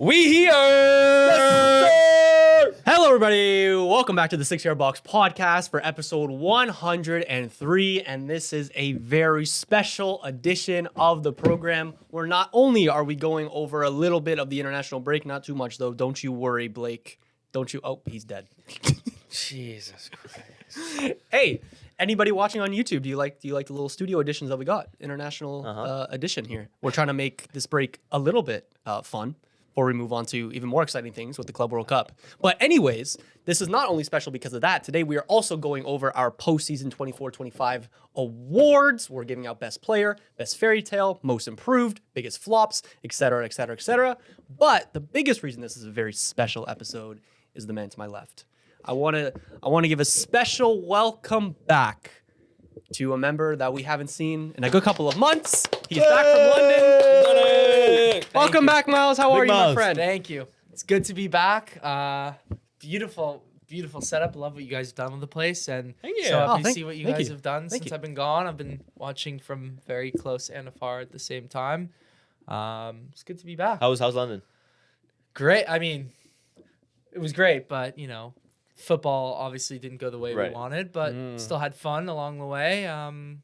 We here! Hello, everybody. Welcome back to the 6ixYardBox podcast for episode 103. And this is a very special edition of the program where not only are we going over a little bit of the international break, not too much though. Don't you worry, Blake. Don't you? Oh, he's dead. Jesus Christ. Hey, anybody watching on YouTube, do you like the little studio editions that we got? International edition here. We're trying to make this break a little bit fun before we move on to even more exciting things with the Club World Cup. But anyways, this is not only special because of that. Today, we are also going over our postseason 24-25 awards. We're giving out best player, best fairy tale, most improved, biggest flops, etc., etc., etc. But the biggest reason this is a very special episode is the man to my left. I want to give a special welcome back to a member that we haven't seen in a good couple of months. He's back from London. Welcome back, Miles. How are you, my friend? Thank you. It's good to be back. Beautiful setup. Love what you guys have done with the place. And so happy to see what you guys have done since I've been gone. I've been watching from very close and afar at the same time. It's good to be back. How's London? Great. I mean, it was great, but football obviously didn't go the way we wanted, but still had fun along the way. And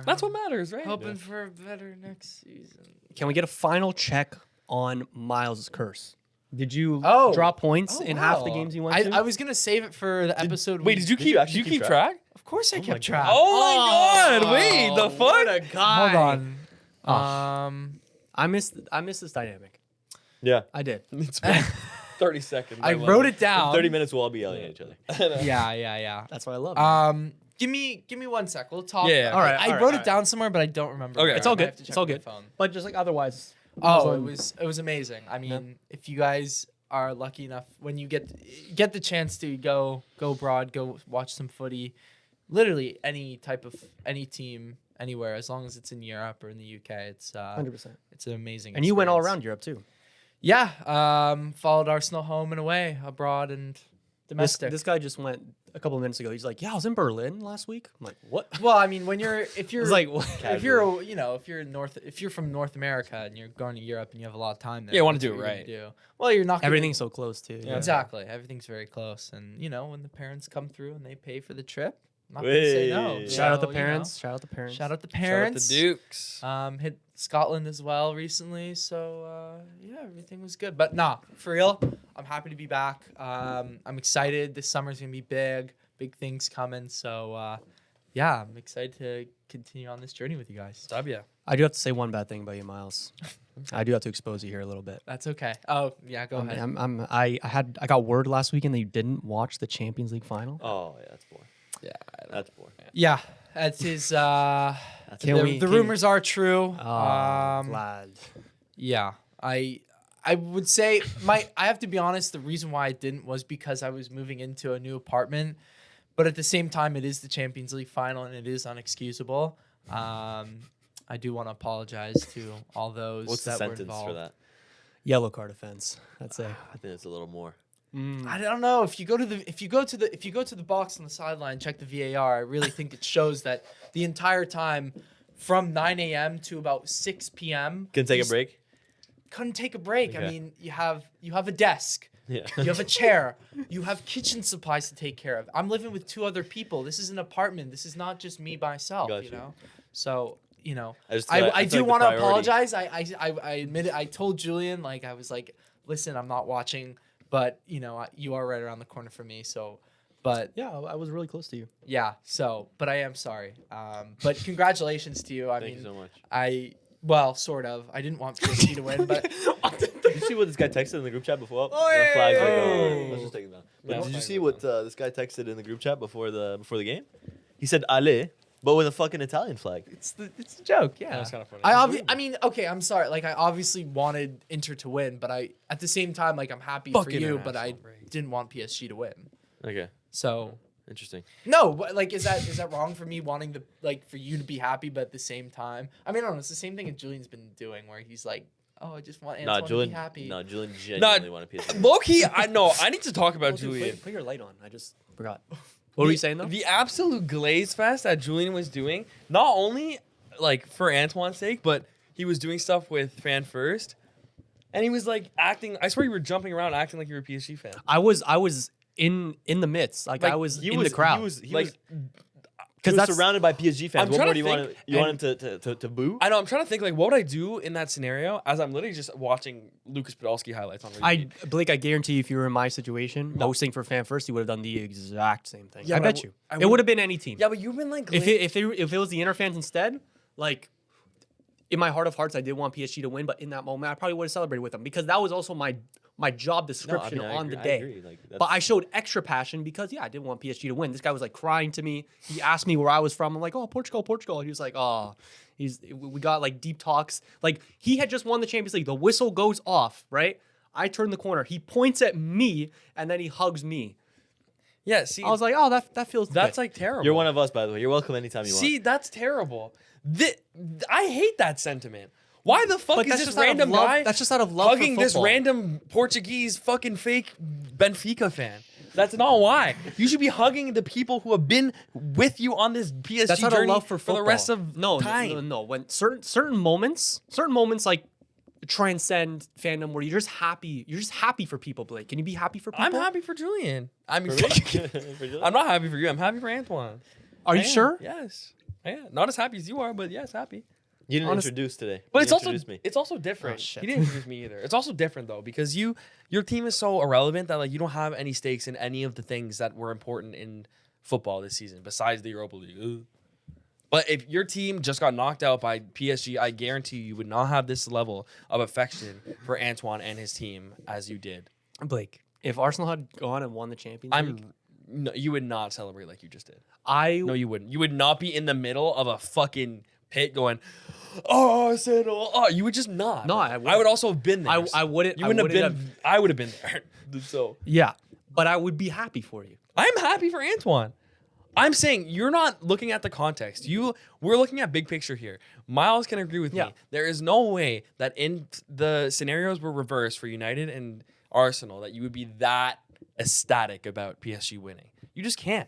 That's what matters, right? Hoping for a better next season. Can we get a final check on Miles' curse? Did you drop points in half the games you went to? I was gonna save it for the episode. Wait, did you keep track? Of course, I kept track. Oh my God! Wait, the fuck? What a guy. Hold on. I missed this dynamic. Yeah, I did. it's been 30 seconds. I wrote it down. In 30 minutes, we'll all be yelling at each other. Yeah. That's what I love. Give me 1 sec. We'll talk. Yeah. All right. I wrote it down somewhere, but I don't remember. Okay. where. It's all I good. have to check It's all my good. phone. But just like otherwise. Oh, it was amazing. I mean, if you guys are lucky enough when you get the chance to go abroad, go watch some footy, literally any team anywhere, as long as it's in Europe or in the UK, it's 100%. It's an amazing. And you went all experience. around Europe too. Yeah. Followed Arsenal home and away, abroad and domestic. This guy just went a couple of minutes ago. He's like, "Yeah, I was in Berlin last week." I'm like, "What?" Well, I mean, if you're It's like, what? if you're from North America and you're going to Europe and you have a lot of time there, Yeah, you wanna that's do what it you're right. gonna do. Well, you're not. Everything's so close too. Yeah. Exactly. Everything's very close, and when the parents come through and they pay for the trip, I'm not gonna say no. Wait. Shout out the So, parents. Shout out the parents. Shout out the Shout out parents. the Dukes. Hit Scotland as well recently, so everything was good. But nah, for real, I'm happy to be back. I'm excited. This summer's gonna be big things coming. So I'm excited to continue on this journey with you guys. W. I do have to say one bad thing about you, Miles. I do have to expose you here a little bit. That's okay. Oh yeah, go ahead. I got word last weekend that you didn't watch the Champions League final. Oh, yeah, that's boring. Yeah, That's boring. yeah. That's his. Can we- The rumors are true. Glad. Yeah, I would say I have to be honest. The reason why I didn't was because I was moving into a new apartment, but at the same time, it is the Champions League final and it is unexcusable. I do want to apologize to all those What's the that were sentence involved. for that? Yellow card offense. That's it. I think it's a little more. I don't know if you go to the box on the sideline, check the VAR. I really think it shows that the entire time from 9 a.m. to about 6 p.m. Can take a break? Couldn't take a break. Okay. I mean, you have a desk, Yeah. you have a chair, you have kitchen supplies to take care of. I'm living with 2 other people. This is an apartment. This is not just me by myself. Got you. So I do want to apologize. I admit it. I told Julian, I was like, listen, I'm not watching, but you are right around the corner from me. So, but Yeah, I was really close to you. yeah. So, but I am sorry. But congratulations to you. Thank you so much. Well, sort of. I didn't want PSG to win, but Did you see what this guy texted in the group chat before? Oh, The yeah, flags yeah, are yeah, going. yeah. Let's just take it down. Yeah. Did you see what this guy texted in the group chat before the game? He said "Ale," but with a fucking Italian flag. it's a joke. Yeah. That was kinda funny. I mean, okay, I'm sorry. I obviously wanted Inter to win, but at the same time, I'm happy for Fucking you, but I international break. didn't want PSG to win. Okay, So interesting. no, but is that wrong for me wanting for you to be happy, but at the same time, I mean, I don't know. It's the same thing that Julian's been doing, where he's like, oh, I just want Antoine to be happy. No, Julian genuinely wanted PSG. Low-key, I need to talk about Oh, dude, Julian. put your light on. I just forgot. What were you saying though? The absolute glaze fest that Julian was doing, not only for Antoine's sake, but he was doing stuff with Fan First. And he was like acting. I swear you were jumping around, acting like you were a PSG fan. I was in the midst. Like I was in the crowd. He Like, was because that's surrounded by PSG fans. I'm What trying more to do you want? think, You want him to boo? I know. I'm trying to think like what would I do in that scenario as I'm literally just watching Lucas Podolski highlights on repeat. Blake, I guarantee you, if you were in my situation, hosting for Fan First, you would have done the exact same thing. Yeah, I but bet you. I It would have been any team. Yeah, but you've been like If it was the Inter fans instead, like in my heart of hearts, I did want PSG to win, but in that moment, I probably would have celebrated with them because that was also my job description on the day. But I showed extra passion because I didn't want PSG to win. This guy was like crying to me. He asked me where I was from. I'm like, oh, Portugal, Portugal. He was like, oh, we got like deep talks. Like he had just won the Champions League. The whistle goes off, right? I turn the corner. He points at me and then he hugs me. Yeah, see, I was like, oh, that feels that's good. like terrible. You're one of us, by the way. You're welcome anytime you want. See, that's terrible. I hate that sentiment. Why the fuck But is that's this just out of random love- guy that's just out of love for hugging this football. random Portuguese fucking fake Benfica fan? That's not why. You should be hugging the people who have been with you on this PSG That's out of journey love for football. the rest of no, time. No. When certain moments like transcend fandom where you're just happy for people, Blake. Can you be happy for people? I'm happy for Julian. I mean, For Julian? I'm not happy for you. I'm happy for Antoine. Are I you am. sure? Yes. Yeah. Not as happy as you are, but yes, happy. You didn't Honest- introduce today. But You it's also introduced me. it's also different. Oh, shit. He didn't introduce me either. It's also different though because your team is so irrelevant that like you don't have any stakes in any of the things that were important in football this season besides the Europa League. Ugh. But if your team just got knocked out by PSG, I guarantee you would not have this level of affection for Antoine and his team as you did. Blake, if Arsenal had gone and won the Champions League, No, you would not celebrate like you just did. I No, you wouldn't. You would not be in the middle of a fucking pit going, oh, Arsenal. Oh, you would just not. No, I I wouldn't. would also have been there. I wouldn't. You I wouldn't have wouldn't been. I would have been there. So Yeah, but I would be happy for you. I'm happy for Antoine. I'm saying you're not looking at the context. We're looking at big picture here. Miles can agree with Yeah. me. There is no way that in the scenarios were reversed for United and Arsenal that you would be that ecstatic about PSG winning. You just can't.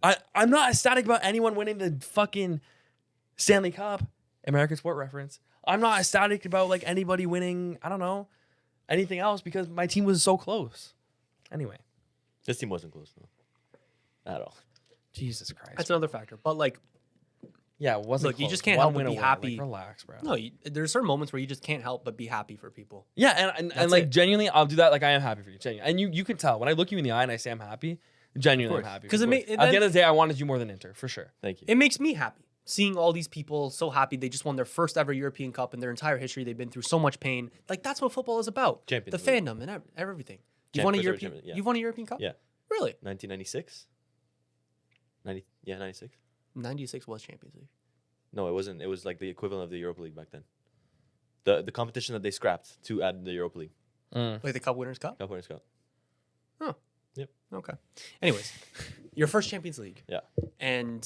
I'm not ecstatic about anyone winning the fucking Stanley Cup, American Sport Reference. I'm not ecstatic about like anybody winning, I don't know, anything else because my team was so close. Anyway, This team wasn't close though, at all. Jesus Christ. That's another factor. But like, Yeah, it wasn't Look, you close. just can't One help but win be away. happy. Like, relax, bro. no, there's certain moments where you just can't help but be happy for people. Yeah, and That's like it. genuinely, I'll do that. Like I am happy for you, genuinely. And you can tell when I look you in the eye and I say I'm happy. Genuinely, I'm course. happy. 'Cause for it you. ma- At the end of the day, I wanted you more than Inter for sure. Thank you. It makes me happy seeing all these people so happy they just won their first ever European Cup in their entire history. They've been through so much pain. Like that's what football is about. Champions the League. fandom and everything. You've Champ- won a first ever European. champion, yeah. You've won a European Cup. Yeah. Really? 1996. 96. 96 was Champions League. No, it wasn't. It was like the equivalent of the Europa League back then. The competition that they scrapped to add the Europa League. Like the Cup Winners' Cup. Cup Winners' Cup. Oh. Yep. Okay. Anyways, your first Champions League. Yeah. And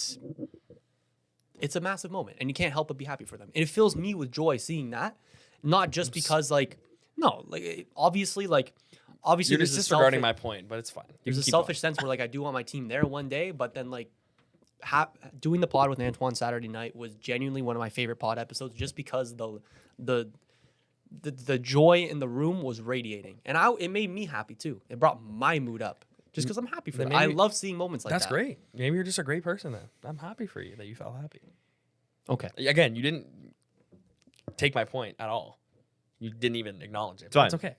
it's a massive moment, and you can't help but be happy for them. And it fills me with joy seeing that, not just because obviously You're there's just a disregarding selfish- my point, but it's fine. You There's can a keep selfish sense where like I do want my team there one day, but then like doing the pod with Antoine Saturday night was genuinely one of my favorite pod episodes, just because the joy in the room was radiating, and it made me happy too. It brought my mood up just because I'm happy for Then them. I maybe- love seeing moments like That's that. great. Maybe you're just a great person then. I'm happy for you that you felt happy. Okay. Again, you didn't take my point at all. You didn't even acknowledge it. It's but fine. It's okay.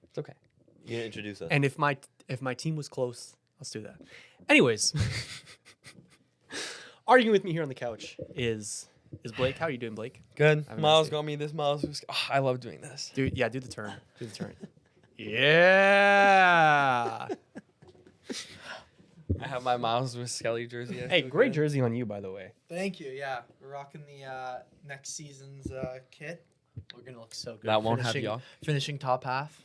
It's okay. You didn't introduce us. And if my team was close, let's do that. Anyways, arguing with me here on the couch is Blake. How are you doing, Blake? Good. have a Miles nice got me this. Miles was. Oh, I love doing this. Do the turn. Do the turn. Yeah. I have my Miles with Skelly jersey. Hey, great jersey on you, by the way. Thank you. Yeah, we're rocking the next season's kit. We're gonna look so good. That won't have y'all. Finishing top half.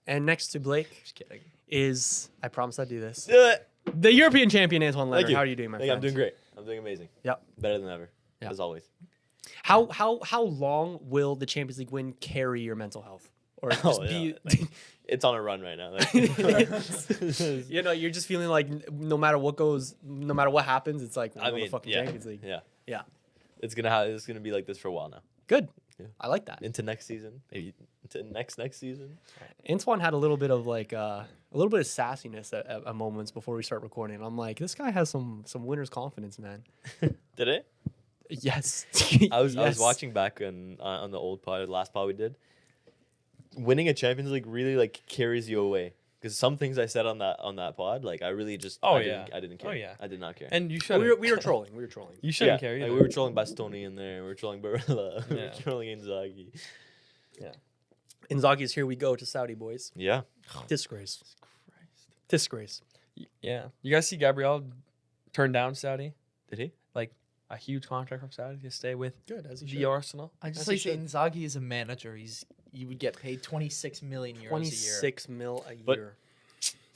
And next to Blake Just kidding. is, I promise I'd do this, Do it. the European champion Antoine Thank Leonard. you. How are you doing, my Thank you. friend? I'm doing great. I'm doing amazing. Yep. Better than ever. Yeah. As always. How long will the Champions League win carry your mental health? Or just be It's on a run right now. Like, you know, you're just feeling like no matter what happens, it's like I we're mean, the fucking yeah, Champions League. yeah. Yeah. It's gonna be like this for a while now. Good. Yeah. I like that. Into next season, maybe to next season. Antoine had a little bit of like a little bit of sassiness at moments before we start recording. I'm like, this guy has some winner's confidence, man. Did it? Yes. I was Yes. watching back on the old pod, the last pod we did. Winning a Champions League really like carries you away. Because some things I said on that pod, like I really just I didn't care. Oh, yeah. I did not care. And you Well, should. we were trolling. We were trolling. You shouldn't care like either. we were trolling Bastoni in there. We were trolling Barella. We were Yeah. trolling Inzaghi. Inzaghi's here we go to Saudi boys. Yeah. Disgrace. Disgrace. Yeah. You guys see Gabriel turn down Saudi? Did he? Like a huge contract from Saudi to stay with Good as he the should. Arsenal. I just As like he that Inzaghi is a manager. You would get paid 26 million euros a year. 26 mil a But- year.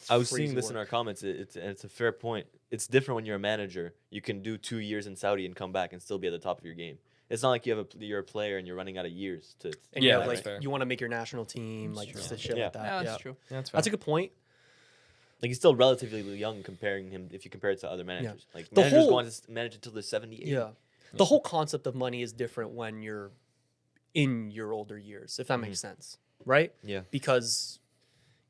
I was Crazy seeing this in work. our comments. It's a fair point. It's different when you're a manager. You can do 2 years in Saudi and come back and still be at the top of your game. It's not like you're a player and you're running out of years to. And Yeah, yeah, that's like fair. you want to make your national team, like true. just shit Yeah. like that. Yeah, Yeah, that's true. Yeah, that's fair. That's a good point. Like he's still relatively young comparing him if you compare it to other managers. Like The managers whole- go on to manage until they're 78. Yeah. The whole concept of money is different when you're in your older years, if that makes sense, right? Yeah. Because,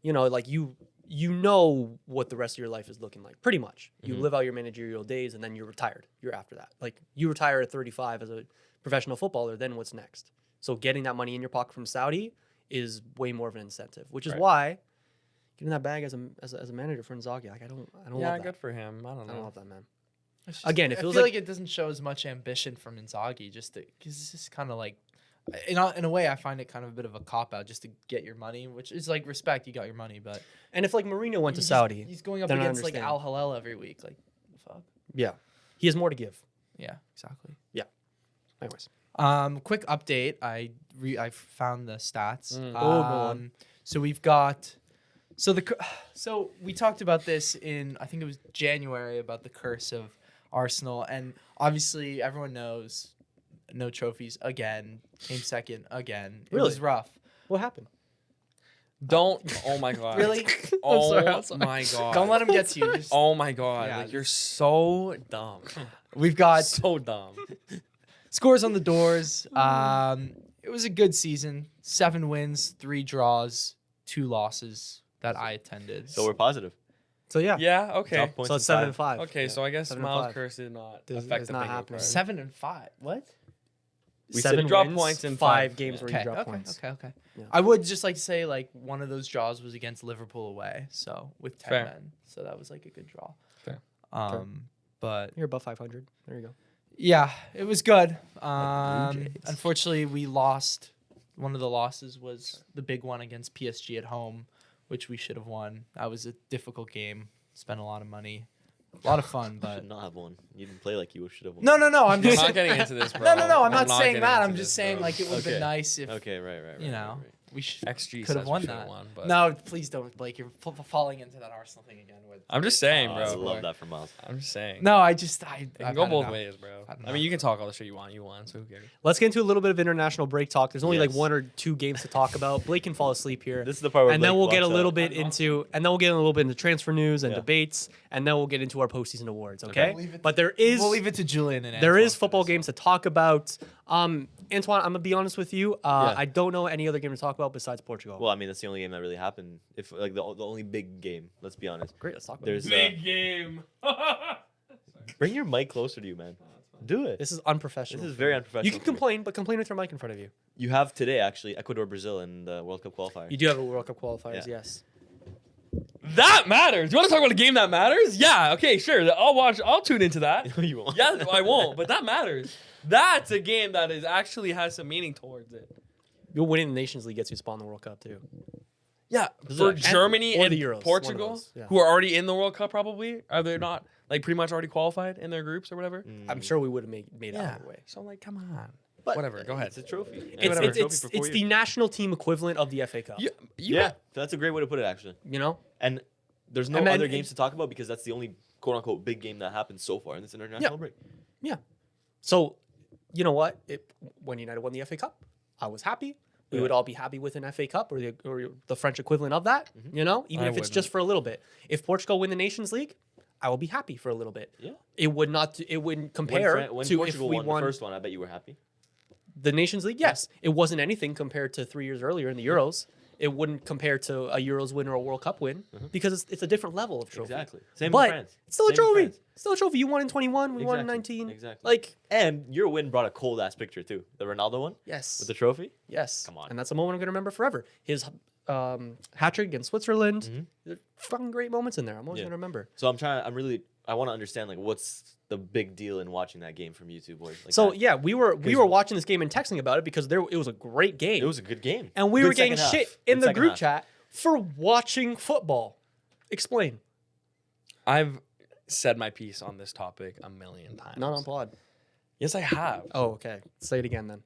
like you know what the rest of your life is looking like, pretty much. You Mhm. live out your managerial days and then you're retired. You're after that. Like you retire at 35 as a professional footballer, then what's next? So getting that money in your pocket from Saudi is way more of an incentive, which is Right. why getting that bag as a manager for Inzaghi, like I don't yeah, love that. good for him. I don't I don't know. love that, man. It's just- Again, it I feels feel like- like it doesn't show as much ambition from Inzaghi, just because it's just kind of like, in a way, I find it kind of a bit of a cop out just to get your money, which is like respect. You got your money, but And if like Mourinho went to he's- Saudi, he's going up then I against like understand. Al Hilal every week. Like, the fuck. yeah, he has more to give. Yeah, exactly. Anyways, Quick update. I found the stats. Mm. Oh, go on. So we've got. So we talked about this in, I think it was January, about the curse of Arsenal, and obviously everyone knows no trophies again, came second again. It was Really? rough. what happened? Don't. Oh my god. Really? Oh I'm sorry. my god. Don't let him get to you. Just, Oh my god. Yeah, Like you're so dumb. we've got so dumb. scores on the doors. It was a good season. 7 wins, 3 draws, 2 losses that I attended. So we're positive. So yeah, Yeah. Okay. Top points so in it's 7 five. and 5. Okay. So I guess 7 and Miles' 5. curse did not Does- affect it's the not bingo happening. card. 7 and 5. What? We Seven said drop wins, points in 5 5. games where Okay, you drop okay, points. okay. Yeah. I would just like to say, like, one of those draws was against Liverpool away, so with 10 Fair. men, so that was like a good draw. Fair. But You're above 500. There you go. yeah, it was good. Jays. Unfortunately, we lost. One of the losses was the big one against PSG at home, which we should have won. That was a difficult game. Spent a lot of money, a lot of fun, You but should not have won. You didn't play like you should have won. no. I'm I'm just not getting into this, bro. no. I'm not saying getting that. into I'm just this, saying bro. like it would have Okay. been nice if Okay, right. you know we should. XG Could have says won we should've that. won, but No, please don't, Blake. You're falling into that Arsenal thing again. With I'm just saying, Oh, bro. I love that from Miles. I'm just saying. No, I It can I've go had both enough. ways, bro. Had I mean, you can talk all the shit you want. You won, so who cares? Let's get into a little bit of international break talk. There's only like Yes. 1 or 2 games to talk about. Blake can fall asleep here. This is the part where And then Blake we'll get a walks little out. bit into transfer news and Yeah. debates, and then we'll get into our postseason awards. Okay, We'll leave it- but there is We'll leave it to Julian and there Antoine is for football this games to talk about. Antoine, I'm gonna be honest with you. Yeah. I don't know any other game to talk about besides Portugal. Well, I mean, that's the only game that really happened. If like the only big game. Let's be honest. Great, let's talk about There's it. game. bring your mic closer to you, man. Do it. This is unprofessional. This is very unprofessional. You can for me. complain, but complain with your mic in front of you. You have today actually Ecuador, Brazil, and the World Cup qualifier. You do have a World Cup qualifiers, Yeah. yes. That matters. You want to talk about a game that matters? Yeah. Okay. Sure. I'll tune into that. No, you won't. Yeah, I won't. But that matters. That's a game that is actually has some meaning towards it. You're winning the Nations League gets you a spot in the World Cup too. Yeah, Is for it- Germany or and the Euros, one of Portugal, those, yeah. who are already in the World Cup, probably are they not like pretty much already qualified in their groups or whatever? I'm sure we would have made it Yeah. out of the way. So I'm like, come on. But Whatever. Go ahead. It's a trophy. It's, whatever. it's, Trophy it's, for 4 it's the years. national team equivalent of the FA Cup. You Yeah, that's a great way to put it actually. You know? And there's no And then- other games to talk about because that's the only quote unquote big game that happened so far in this international break. So, you know what? When United won the FA Cup, I was happy. We Yeah. would all be happy with an FA Cup or the French equivalent of that, you know, even I if it's just wouldn't. for a little bit. If Portugal win the Nations League, I will be happy for a little bit. Yeah. It wouldn't compare When to Portugal if we won won. the first one, I bet you were happy. the Nations League, yes, it wasn't anything compared to 3 years earlier in the Euros. It wouldn't compare to a Euros win or a World Cup win because it's a different level of trophy. Exactly. Same But with France. it's still a Same with trophy. France. It's still a trophy. You won in 21. We won in Exactly. 19. Exactly. Like, And your win brought a cold ass picture too. The Ronaldo one yes. with the trophy. Yes. Come on. And that's a moment I'm going to remember forever. His hat trick against Switzerland. There's fucking great moments in there. I'm always going to remember. So I want to understand like what's the big deal in watching that game from you two boys. Like So that. yeah, we were watching this game and texting about it because it was a great game. It was a good game. And we Good were getting second shit half. in Good the second group half. chat for watching football. Explain. I've said my piece on this topic a million times. Not on pod. Yes, I have. Oh, okay. Say it again then.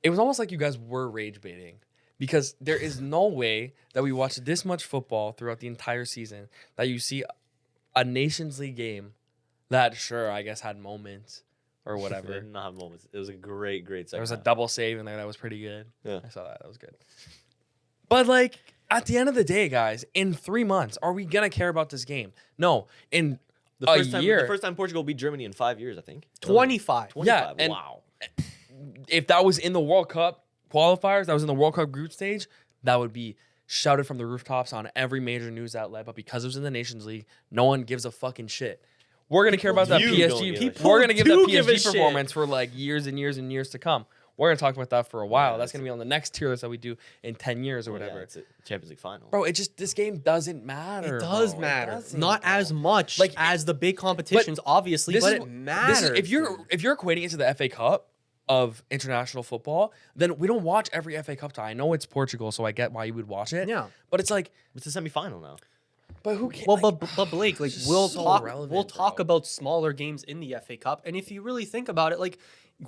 It was almost like you guys were rage baiting because there is no way that we watched this much football throughout the entire season that you see a Nations League game that, sure, I guess had moments or They whatever. did not have moments. It was a great second There was a half. double save in there that was pretty good. Yeah. I saw that. That was good. But, like, at the end of the day, guys, in 3 months, are we going to care about this game? No. In The a first year. the first time Portugal beat Germany in 5 years, I think. 25. 25. Yeah, and- Wow. if that was in the World Cup qualifiers, that was in the World Cup group stage, that would be shouted from the rooftops on every major news outlet. But because it was in the Nations League, no one gives a fucking shit. We're gonna care about that You don't PSG. give a shit. We're gonna give People that do give a PSG shit. performance for like years and years and years to come. We're gonna talk about that for a while. Yeah, That's gonna be on the next tier list that we do in 10 years or Yeah, whatever. it's a Champions League final. Bro, this game doesn't matter. It does bro. matter. doesn't, Not bro. as much Like, as the big competitions, obviously, but it matters. if you're equating it to the FA Cup of international football, then we don't watch every FA Cup tie. I know it's Portugal, so I get why you would watch it. Yeah. But it's like, It's a semifinal now. but who cares? Well, but Blake, like it's we'll so talk relevant, talk bro. about smaller games in the FA Cup, and if you really think about it, like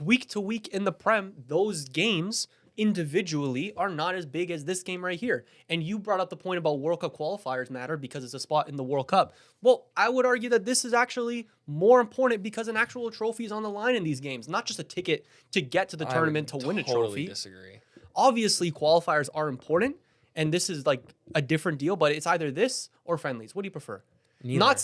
week to week in the Prem, those games individually are not as big as this game right here. And you brought up the point about World Cup qualifiers matter because it's a spot in the World Cup. Well, I would argue that this is actually more important because an actual trophy is on the line in these games, not just a ticket to get to the tournament to win a totally trophy. Disagree. Obviously, qualifiers are important, and this is like a different deal, but it's either this or friendlies. What do you prefer? Neither. Not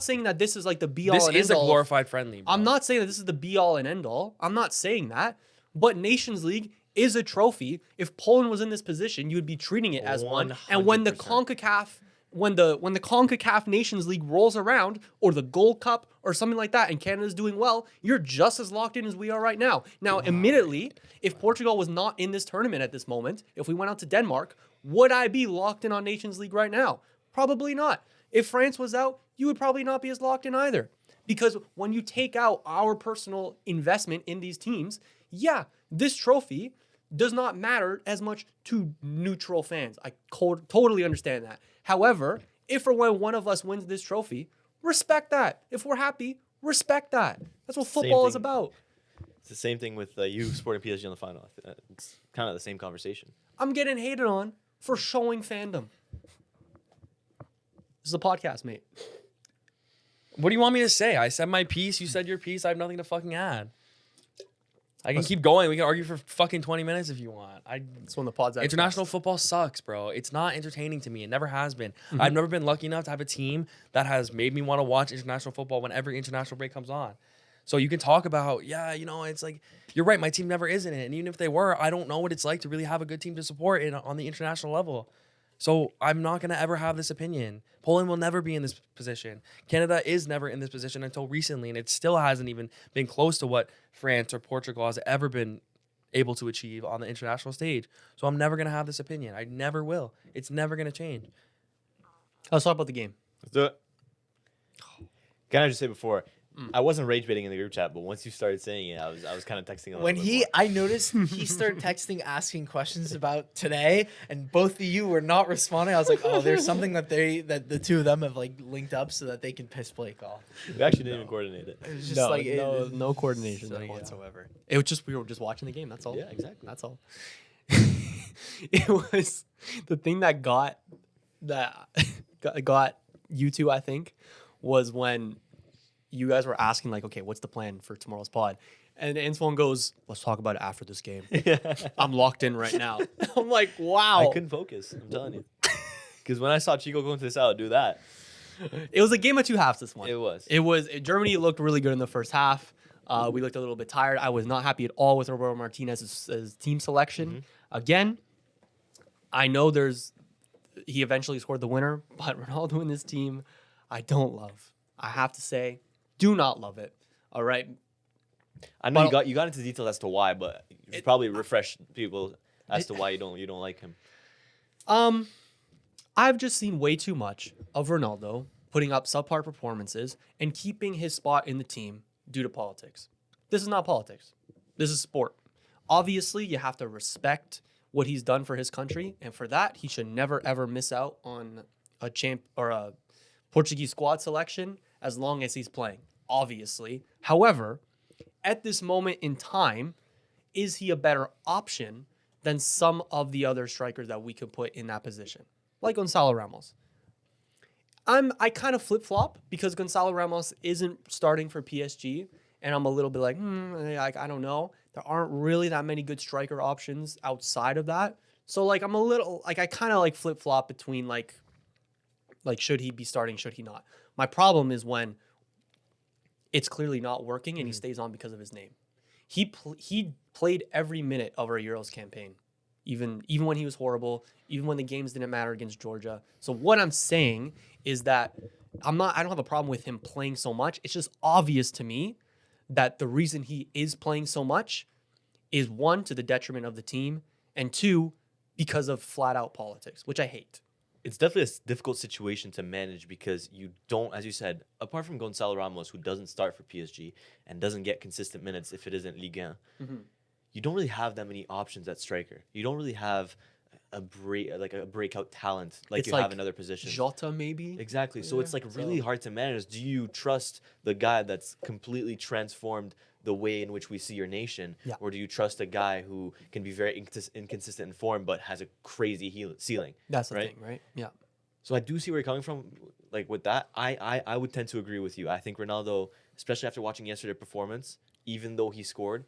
saying that this is like the be all This and is end a all. glorified friendly. Bro. I'm not saying that this is the be all and end all. I'm not saying that. But Nations League is a trophy. If Poland was in this position, you would be treating it as one. And when the 100%. CONCACAF when the CONCACAF Nations League rolls around, or the Gold Cup or something like that, and Canada's doing well, you're just as locked in as we are right now. Now, admittedly, if Portugal was not in this tournament at this moment, if we went out to Denmark, would I be locked in on Nations League right now? Probably not. If France was out, you would probably not be as locked in either. Because when you take out our personal investment in these teams, yeah, this trophy does not matter as much to neutral fans. I totally understand that. However, if or when one of us wins this trophy, respect that. If we're happy, respect that. That's what football is thing. about. It's the same thing with you supporting PSG on the final. It's kind of the same conversation. I'm getting hated on for showing fandom. This is a podcast, mate. What do you want me to say? I said my piece. You said your piece. I have nothing to fucking add. I can keep going. We can argue for fucking 20 minutes if you want. That's when the pod's at its International best. football sucks, bro. It's not entertaining to me. It never has been. I've never been lucky enough to have a team that has made me want to watch international football when every international break comes on. So you can talk about, yeah, you know, it's like, you're right, my team never is in it. And even if they were, I don't know what it's like to really have a good team to support on the international level. So I'm not going to ever have this opinion. Poland will never be in this position. Canada is never in this position until recently, and it still hasn't even been close to what France or Portugal has ever been able to achieve on the international stage. So I'm never going to have this opinion. I never will. It's never going to change. Let's talk about the game. Let's do it. Can I just say before, I wasn't rage baiting in the group chat, but once you started saying it, I was kind of texting a little When bit more. I noticed he started texting, asking questions about today, and both of you were not responding. I was like, oh, there's something that the two of them have like linked up so that they can piss Blake off. We actually didn't even coordinate it. It was just No, like no coordination so, yeah. whatsoever. It was just we were just watching the game. That's all. Yeah, exactly. That's all. It was the thing that got you two, I think, was when you guys were asking like, okay, what's the plan for tomorrow's pod? And Antoine goes, let's talk about it after this game. I'm locked in right now. I'm like, wow. I couldn't focus. I'm telling you. Because when I saw Chico go into this out, do that. It was a game of two halves. This one. It was. Germany looked really good in the first half. We looked a little bit tired. I was not happy at all with Roberto Martinez's team selection. Again, I know he eventually scored the winner, but Ronaldo in this team, I don't love. I have to say, do not love it. All right. I know you got into details as to why, but you should probably refresh people as to why you don't like him. I've just seen way too much of Ronaldo putting up subpar performances and keeping his spot in the team due to politics. This is not politics. This is sport. Obviously, you have to respect what he's done for his country, and for that, he should never ever miss out on a Portuguese squad selection as long as he's playing. Obviously, however, at this moment in time, is he a better option than some of the other strikers that we could put in that position, like Gonzalo Ramos? I kind of flip-flop because Gonzalo Ramos isn't starting for PSG, and I'm a little bit like, I don't know. There aren't really that many good striker options outside of that. So like I'm a little like I kind of like flip-flop between like should he be starting, should he not? My problem is when it's clearly not working and he stays on because of his name. He played every minute of our Euros campaign, even when he was horrible, even when the games didn't matter against Georgia. So what I'm saying is that I don't have a problem with him playing so much. It's just obvious to me that the reason he is playing so much is, one, to the detriment of the team, and two, because of flat out politics, which I hate. It's definitely a difficult situation to manage because you don't, as you said, apart from Gonzalo Ramos, who doesn't start for PSG and doesn't get consistent minutes if it isn't Ligue 1, you don't really have that many options at striker. You don't really have a breakout talent like you have in other positions. Jota, maybe? Exactly. So it's like really hard to manage. Do you trust the guy that's completely transformed the way in which we see your nation? Yeah. Or do you trust a guy who can be very inconsistent in form but has a crazy ceiling? That's the thing, right? Yeah. So I do see where you're coming from. Like with that, I would tend to agree with you. I think Ronaldo, especially after watching yesterday's performance, even though he scored,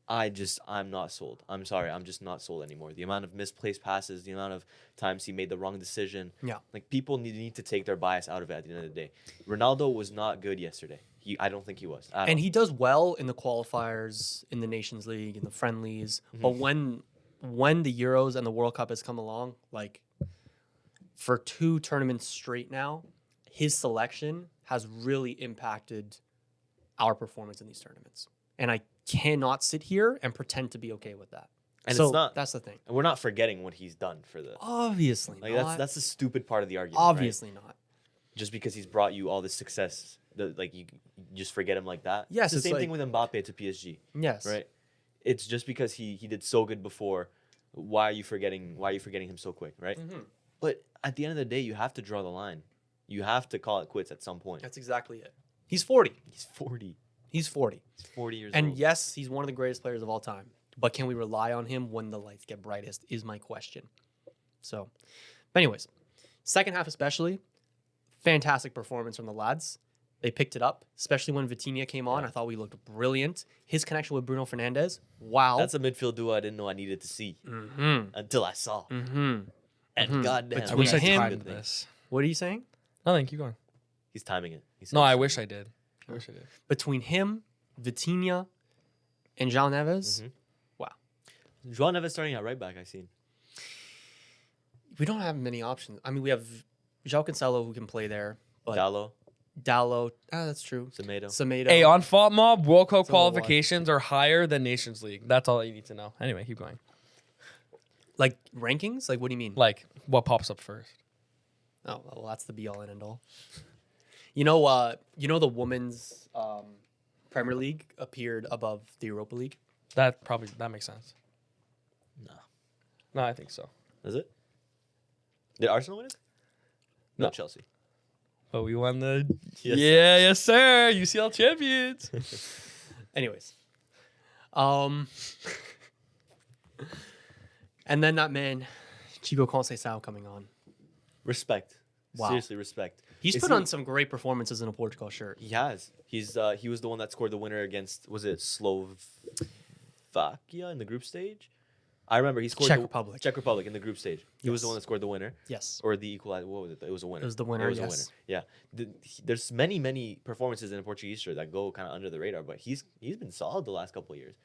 I'm not sold. I'm sorry. I'm just not sold anymore. The amount of misplaced passes, the amount of times he made the wrong decision. Yeah. Like people need to take their bias out of it at the end of the day. Ronaldo was not good yesterday. I don't think he was. And he does well in the qualifiers, in the Nations League, in the friendlies. But when the Euros and the World Cup has come along, like for 2 tournaments straight now, his selection has really impacted our performance in these tournaments. And I cannot sit here and pretend to be okay with that. And so it's not, that's the thing. And we're not forgetting what he's done for the. Obviously like not. that's the stupid part of the argument. Obviously right? not. Just because he's brought you all this success, you just forget him like that. Yes, it's the it's same thing with Mbappe to PSG. Yes. Right. It's just because he did so good before. Why are you forgetting him so quick? Right. But at the end of the day, you have to draw the line. You have to call it quits at some point. That's exactly it. He's 40. He's 40. He's 40. He's 40 years and old. yes, he's one of the greatest players of all time. But can we rely on him when the lights get brightest is my question. So, but anyways, second half especially, fantastic performance from the lads. They picked it up, especially when Vitinha came on. I thought we looked brilliant. His connection with Bruno Fernandes, wow. That's a midfield duo I didn't know I needed to see until I saw. And goddamn, I wish I him- timed this. What are you saying? Nothing. Keep going. He's timing it. No, I wish I did. I wish I did. Between him, Vitinha, and João Neves, wow. João Neves starting at right back, I seen. We don't have many options. I mean, we have João Cancelo who can play there. But Dallo, that's true. Semedo. Hey, on Fault Mob, World Cup It's a little qualifications are higher than Nations League. That's all you need to know. Anyway, keep going. Like rankings? Like what do you mean? Like what pops up first? Oh, well, that's the be all and end all. You know the women's Premier League appeared above the Europa League. That makes sense. No, I think so. Is it? Did Arsenal win it? No. Chelsea. But we won the Yes, yes sir, UCL champions. Anyways, and then that man, Chico Conceição coming on. Respect. Wow. Seriously, respect. He's Is put he- on some great performances in a Portugal shirt. He has. He was the one that scored the winner against, was it Slovakia in the group stage? I remember he scored Czech the Republic. Czech Republic in the group stage. He was the Yes. one that scored the winner. Yes. Or the equalizer. What was it? It was a winner. It was the winner, It was a yes. winner. Yeah. There's many performances in the Portuguese shirt that go kind of under the radar, but he's been solid the last couple of years.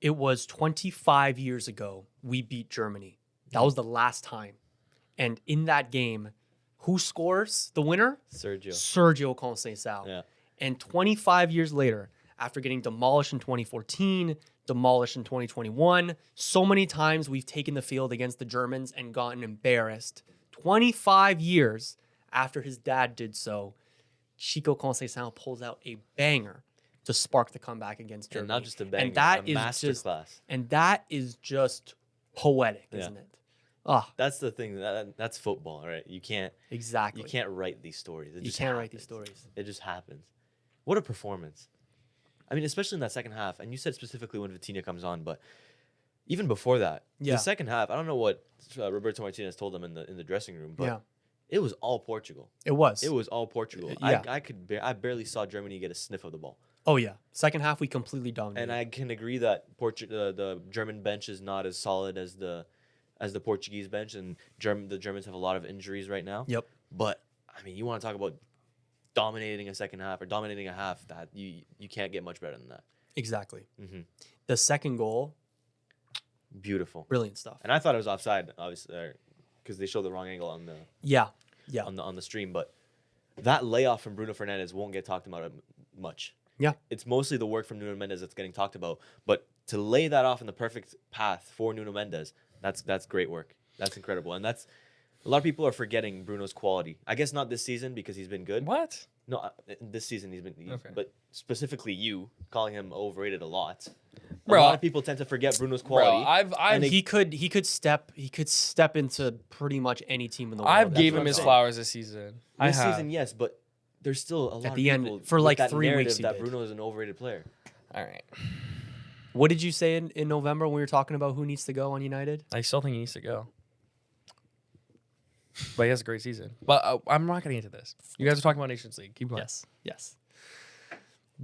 It was 25 years ago we beat Germany. That was the last time. And in that game, who scores the winner? Sergio Conceição. Yeah. And 25 years later, after getting demolished in 2014, demolished in 2021, so many times we've taken the field against the Germans and gotten embarrassed. 25 years after his dad did so, Chico Conceição pulls out a banger to spark the comeback against Germany. And not just a banger, and that a is masterclass. And that is just poetic, isn't it? Ah, That's the thing. That's football, right? You can't write these stories. It you just can't write happens. these stories. It just happens. What a performance. I mean, especially in that second half. And you said specifically when Vitinha comes on, but even before that, Yeah. the second half, I don't know what Roberto Martinez told them in the dressing room, but Yeah. it was all Portugal. It was. It was all Portugal. Yeah. I barely saw Germany get a sniff of the ball. Oh, yeah. Second half, we completely dominated. And I can agree that the German bench is not as solid as the Portuguese bench, and the Germans have a lot of injuries right now. Yep. But I mean, you want to talk about dominating a second half or dominating a half, that you can't get much better than that. Exactly. Mm-hmm. The second goal, Beautiful. brilliant stuff. And I thought it was offside, obviously, because they showed the wrong angle on the Yeah. on the stream. But that layoff from Bruno Fernandes won't get talked about much. Yeah. It's mostly the work from Nuno Mendes that's getting talked about. But to lay that off in the perfect path for Nuno Mendes, that's great work. That's incredible. And that's a lot of people are forgetting Bruno's quality. I guess not this season because he's been good. What? No, this season he's been. Okay. But specifically, you calling him overrated a lot. Bro, A lot of people tend to forget Bruno's quality. I've He could step into pretty much any team in the world. I've That's gave what him I'm his saying. flowers this season. This season, yes, but there's still a lot At of the end, people for with like that 3 weeks narrative he that did. Bruno is an overrated player. All right. What did you say in November when we were talking about who needs to go on United? I still think he needs to go. But he has a great season. But I'm not getting into this. You guys are talking about Nations League. Keep going. Yes.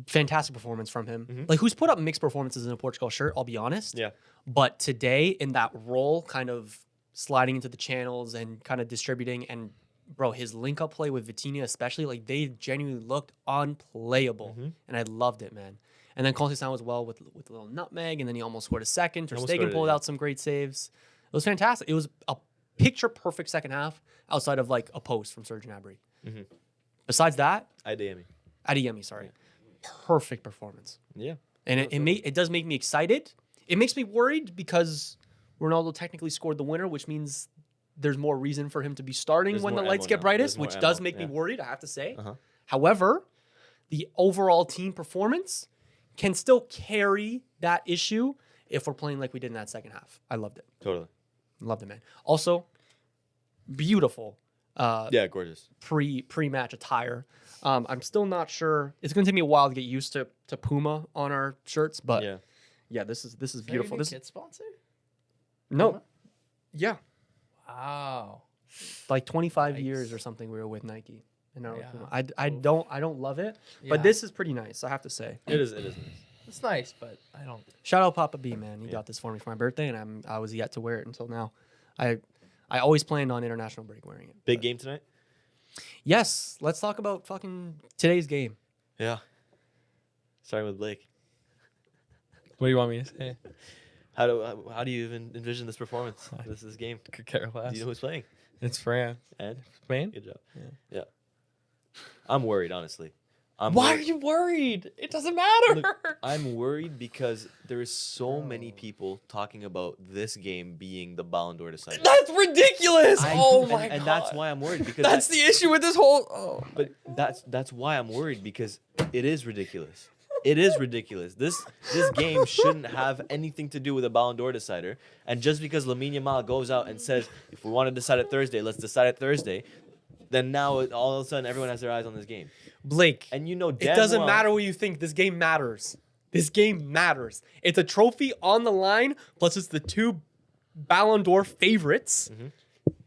Fantastic performance from him. Mhm. Like, who's put up mixed performances in a Portugal shirt, I'll be honest. Yeah. But today, in that role, kind of sliding into the channels and kind of distributing, and bro, his link up play with Vitinha, especially, like, they genuinely looked unplayable. Mhm. And I loved it, man. And then Conceição as well with a little nutmeg, and then he almost scored a second. Ter Almost Stegen scored it, pulled yeah. out some great saves. It was fantastic. It was a picture perfect second half outside of like a post from Serge Gnabry. Mhm. Besides that, Adeyemi. Adeyemi, sorry. Perfect performance. Yeah. And it does make me excited. It makes me worried because Ronaldo technically scored the winner, which means there's more reason for him to be starting There's when the more lights ammo get now. brightest, There's more which does ammo, make me yeah. worried, I have to say. Uh-huh. However, the overall team performance can still carry that issue if we're playing like we did in that second half. I loved it. Totally. Loved it, man. Also, beautiful Yeah, gorgeous. pre-match attire. I'm still not sure. It's going to take me a while to get used to Puma on our shirts, but yeah, this is beautiful. This kit sponsor? no, yeah, Wow. like 25 Nice. years or something. We were with Nike, and now we're Yeah. Puma. I don't love it, Yeah. but this is pretty nice. I have to say. It is nice. It's nice, but I don't. Shout out Papa B, man. He Yeah. got this for me for my birthday, and I was yet to wear it until now. I always planned on international break wearing it. Big but- game tonight? Yes, let's talk about fucking today's game. Yeah. Starting with Blake. What do you want me to say? How do you even envision this performance? This game? Could care less. Do you know who's playing? It's France. And Spain? good job. Yeah. Yeah. I'm worried, honestly. Why are you worried? It doesn't matter. Look, I'm worried because there is so many people talking about this game being the Ballon d'Or decider. That's ridiculous. Oh my god. And that's why I'm worried because That's the issue with this whole. Oh. But that's why I'm worried because it is ridiculous. It is ridiculous. This game shouldn't have anything to do with a Ballon d'Or decider. And just because Lamine Yamal goes out and says, if we want to decide it Thursday, let's decide it Thursday, then now all of a sudden everyone has their eyes on this game. Blake, And you know it damn doesn't well- matter what you think. This game matters. This game matters. It's a trophy on the line, plus it's the two Ballon d'Or favorites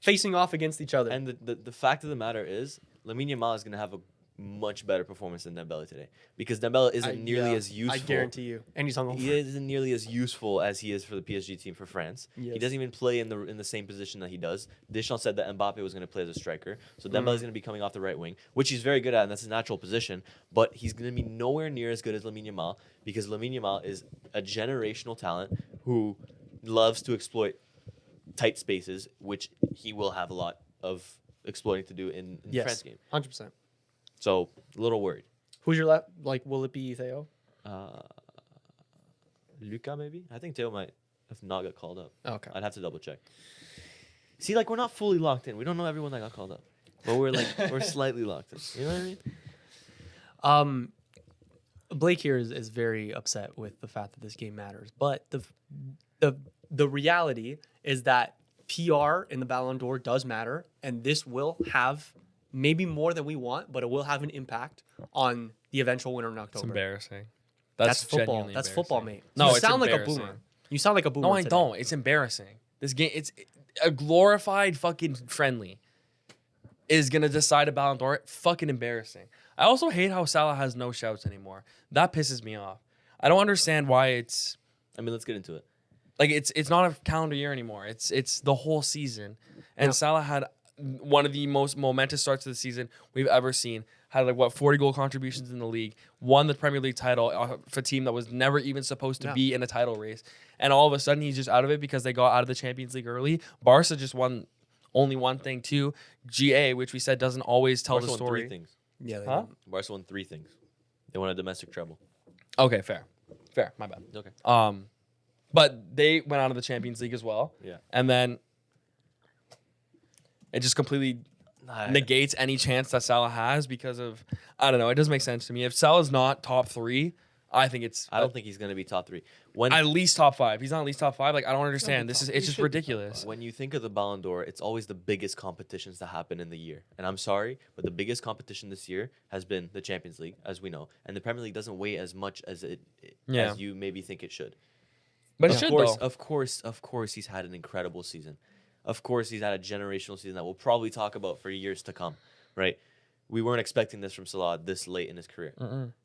facing off against each other. And the fact of the matter is, Lamine Yamal is going to have a much better performance than Dembele today because Dembele isn't nearly as useful. I guarantee you. And he's hungover. He isn't nearly as useful as he is for the PSG team for France. Yes. He doesn't even play in the same position that he does. Deschamps said that Mbappe was going to play as a striker, so Dembele is going to be coming off the right wing, which he's very good at, and that's his natural position. But he's going to be nowhere near as good as Lamine Yamal because Lamine Yamal is a generational talent who loves to exploit tight spaces, which he will have a lot of exploiting to do in the France game. 100%. So, a little worried. Who's your left? Like, will it be Theo? Luka, maybe? I think Theo might have not got called up. Okay. I'd have to double check. See, like, we're not fully locked in. We don't know everyone that got called up. But we're, like, we're slightly locked in. You know what I mean? Blake here is very upset with the fact that this game matters. But the reality is that PR in the Ballon d'Or does matter. And this will have maybe more than we want, but it will have an impact on the eventual winner in It's October. embarrassing. That's football. genuinely That's football, embarrassing. mate. No, you it's sound like a embarrassing. boomer. You sound like a boomer. No, I today. don't. It's embarrassing. This game, it's a glorified fucking friendly is going to decide a Ballon d'Or. Fucking embarrassing. I also hate how Salah has no shouts anymore. That pisses me off. I don't understand why it's... I mean, let's get into it. Like, it's not a calendar year anymore. It's the whole season. And Salah had one of the most momentous starts of the season we've ever seen. Had, 40 goal contributions in the league. Won the Premier League title for a team that was never even supposed to be in a title race. And all of a sudden, he's just out of it because they got out of the Champions League early. Barca just won only one thing, too. GA, which we said doesn't always tell Barca the won story. 3 things. Yeah. Huh? Barca won 3 things. They won a domestic treble. Okay, fair. Fair, my bad. Okay. But they went out of the Champions League as well. Yeah. And then it just completely negates any chance that Salah has because of, I don't know, it doesn't make sense to me. If Salah's not top 3, I think it's I don't think he's going to be top 3. at least top 5. He's not at least top 5. Like, I don't understand. It's just ridiculous. When you think of the Ballon d'Or, it's always the biggest competitions that happen in the year. And I'm sorry, but the biggest competition this year has been the Champions League, as we know. And the Premier League doesn't weigh as much as as you maybe think it should. But it Of should, course, though. of course, he's had an incredible season. Of course, he's had a generational season that we'll probably talk about for years to come, right? We weren't expecting this from Salah this late in his career.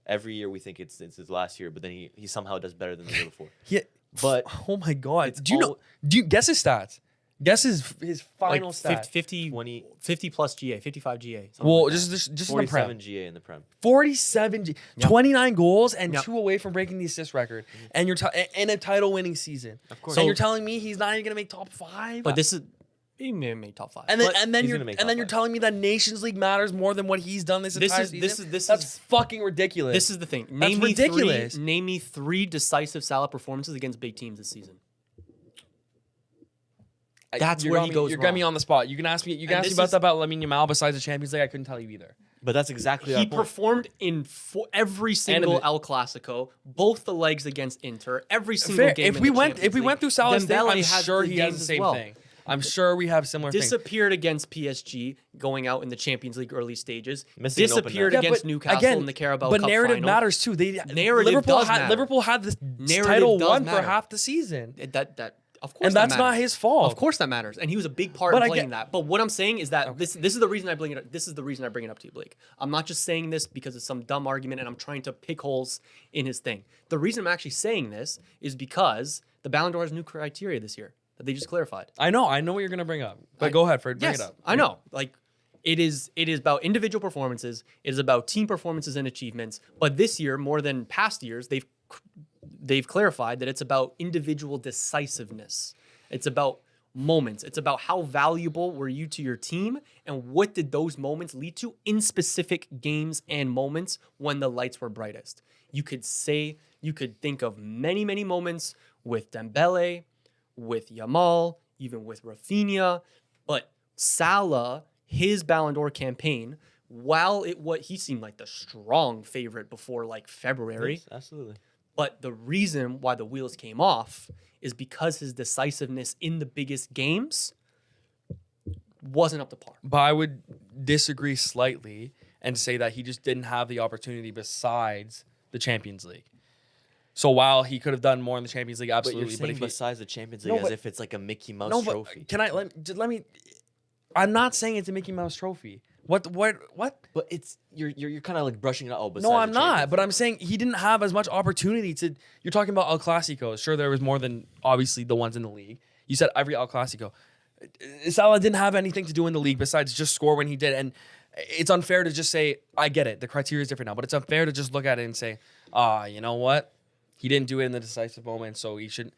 Every year we think it's his last year, but then he somehow does better than the year before. But oh my God. Do you guess his stats? Guess his final stats. 50 plus GA, 55 GA. Well, like just in the 47 Prem. GA in the Prem. 47, 29 goals and 2 away from breaking the assist record. And you're in a title-winning season. Of course. And So- you're telling me he's not even gonna make top 5. But this is he may have made top 5. and then But and then he's you're gonna make and then top you're 5. telling me that Nations League matters more than what he's done this entire season. That's fucking ridiculous. this is the thing. That's Name me ridiculous. Name me 3 decisive Salah performances against big teams this season. That's where he goes You're getting me wrong. on the spot. You can ask me. You can And ask me this about is- that about Lamine Yamal. Besides the Champions League, I couldn't tell you either. But that's exactly our He point. performed in every single El Clasico, both the legs against Inter, every single Fair. game. If in we the went Champions League. through Salah's thing, Dembele I'm has sure the he has games the as same well. thing. I'm sure we have similar things. Disappeared against PSG, going out in the Champions League early stages. Missing an open Disappeared net. against Newcastle in the Carabao but Cup narrative final. matters too. Narrative does matter. Liverpool had this Narrative title does won matter. for half the season, That of course, and that that's not matters. his fault. Of course, that matters, and he was a big part But of I playing get- that. But what I'm saying is that this is the reason I bring it up. This is the reason I bring it up to you, Blake. I'm not just saying this because it's some dumb argument, and I'm trying to pick holes in his thing. The reason I'm actually saying this is because the Ballon d'Or has new criteria this year that they just clarified. I know what you're gonna bring up, but go ahead, Fred. Bring Yes, it up. I know. Like it is about individual performances. It is about team performances and achievements. But this year, more than past years, they've clarified that it's about individual decisiveness. It's about moments. It's about how valuable were you to your team and what did those moments lead to in specific games and moments when the lights were brightest. You could think of many, many moments with Dembele, with Yamal, even with Rafinha, but Salah, his Ballon d'Or campaign, while he seemed like the strong favorite before like February, Yes, absolutely. but the reason why the wheels came off is because his decisiveness in the biggest games wasn't up to par. But I would disagree slightly and say that he just didn't have the opportunity besides the Champions League. So while he could have done more in the Champions League, But absolutely. you're But saying if he, besides the Champions No, League as but- if it's like a Mickey Mouse no, but trophy. can let me? I'm not saying it's a Mickey Mouse trophy, What? But it's you're kind of like brushing it out. Oh, No, besides I'm the not. Champions But League. I'm saying he didn't have as much opportunity to. You're talking about El Clasico. Sure, there was more than obviously the ones in the league. You said every El Clasico. Salah didn't have anything to do in the league besides just score when he did. And it's unfair to just say, I get it. The criteria is different now. But it's unfair to just look at it and say, you know what? He didn't do it in the decisive moment, so he shouldn't.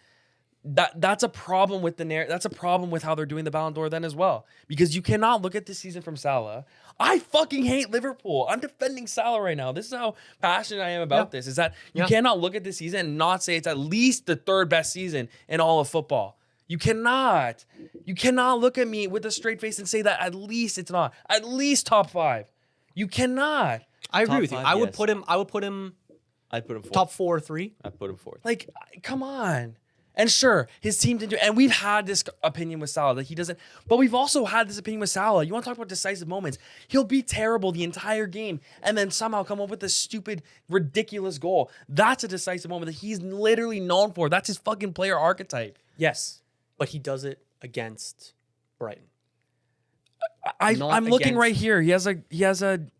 That's a problem with the narrative. That's a problem with how they're doing the Ballon d'Or then as well. Because you cannot look at this season from Salah. I fucking hate Liverpool. I'm defending Salah right now. This is how passionate I am about this. Is that you cannot look at this season and not say it's at least the third best season in all of football. You cannot. You cannot look at me with a straight face and say that at least it's not. At least top 5. You cannot. I agree Top with you. 5, I would yes. put him. I would put him I'd put him fourth. top 4 or 3. I'd put him fourth. Like, come on. And sure, his team didn't do, and we've had this opinion with Salah that he doesn't, but we've also had this opinion with Salah. You want to talk about decisive moments? He'll be terrible the entire game and then somehow come up with this stupid, ridiculous goal. That's a decisive moment that he's literally known for. That's his fucking player archetype. Yes, but he does it against Brighton. I'm looking right here. He has an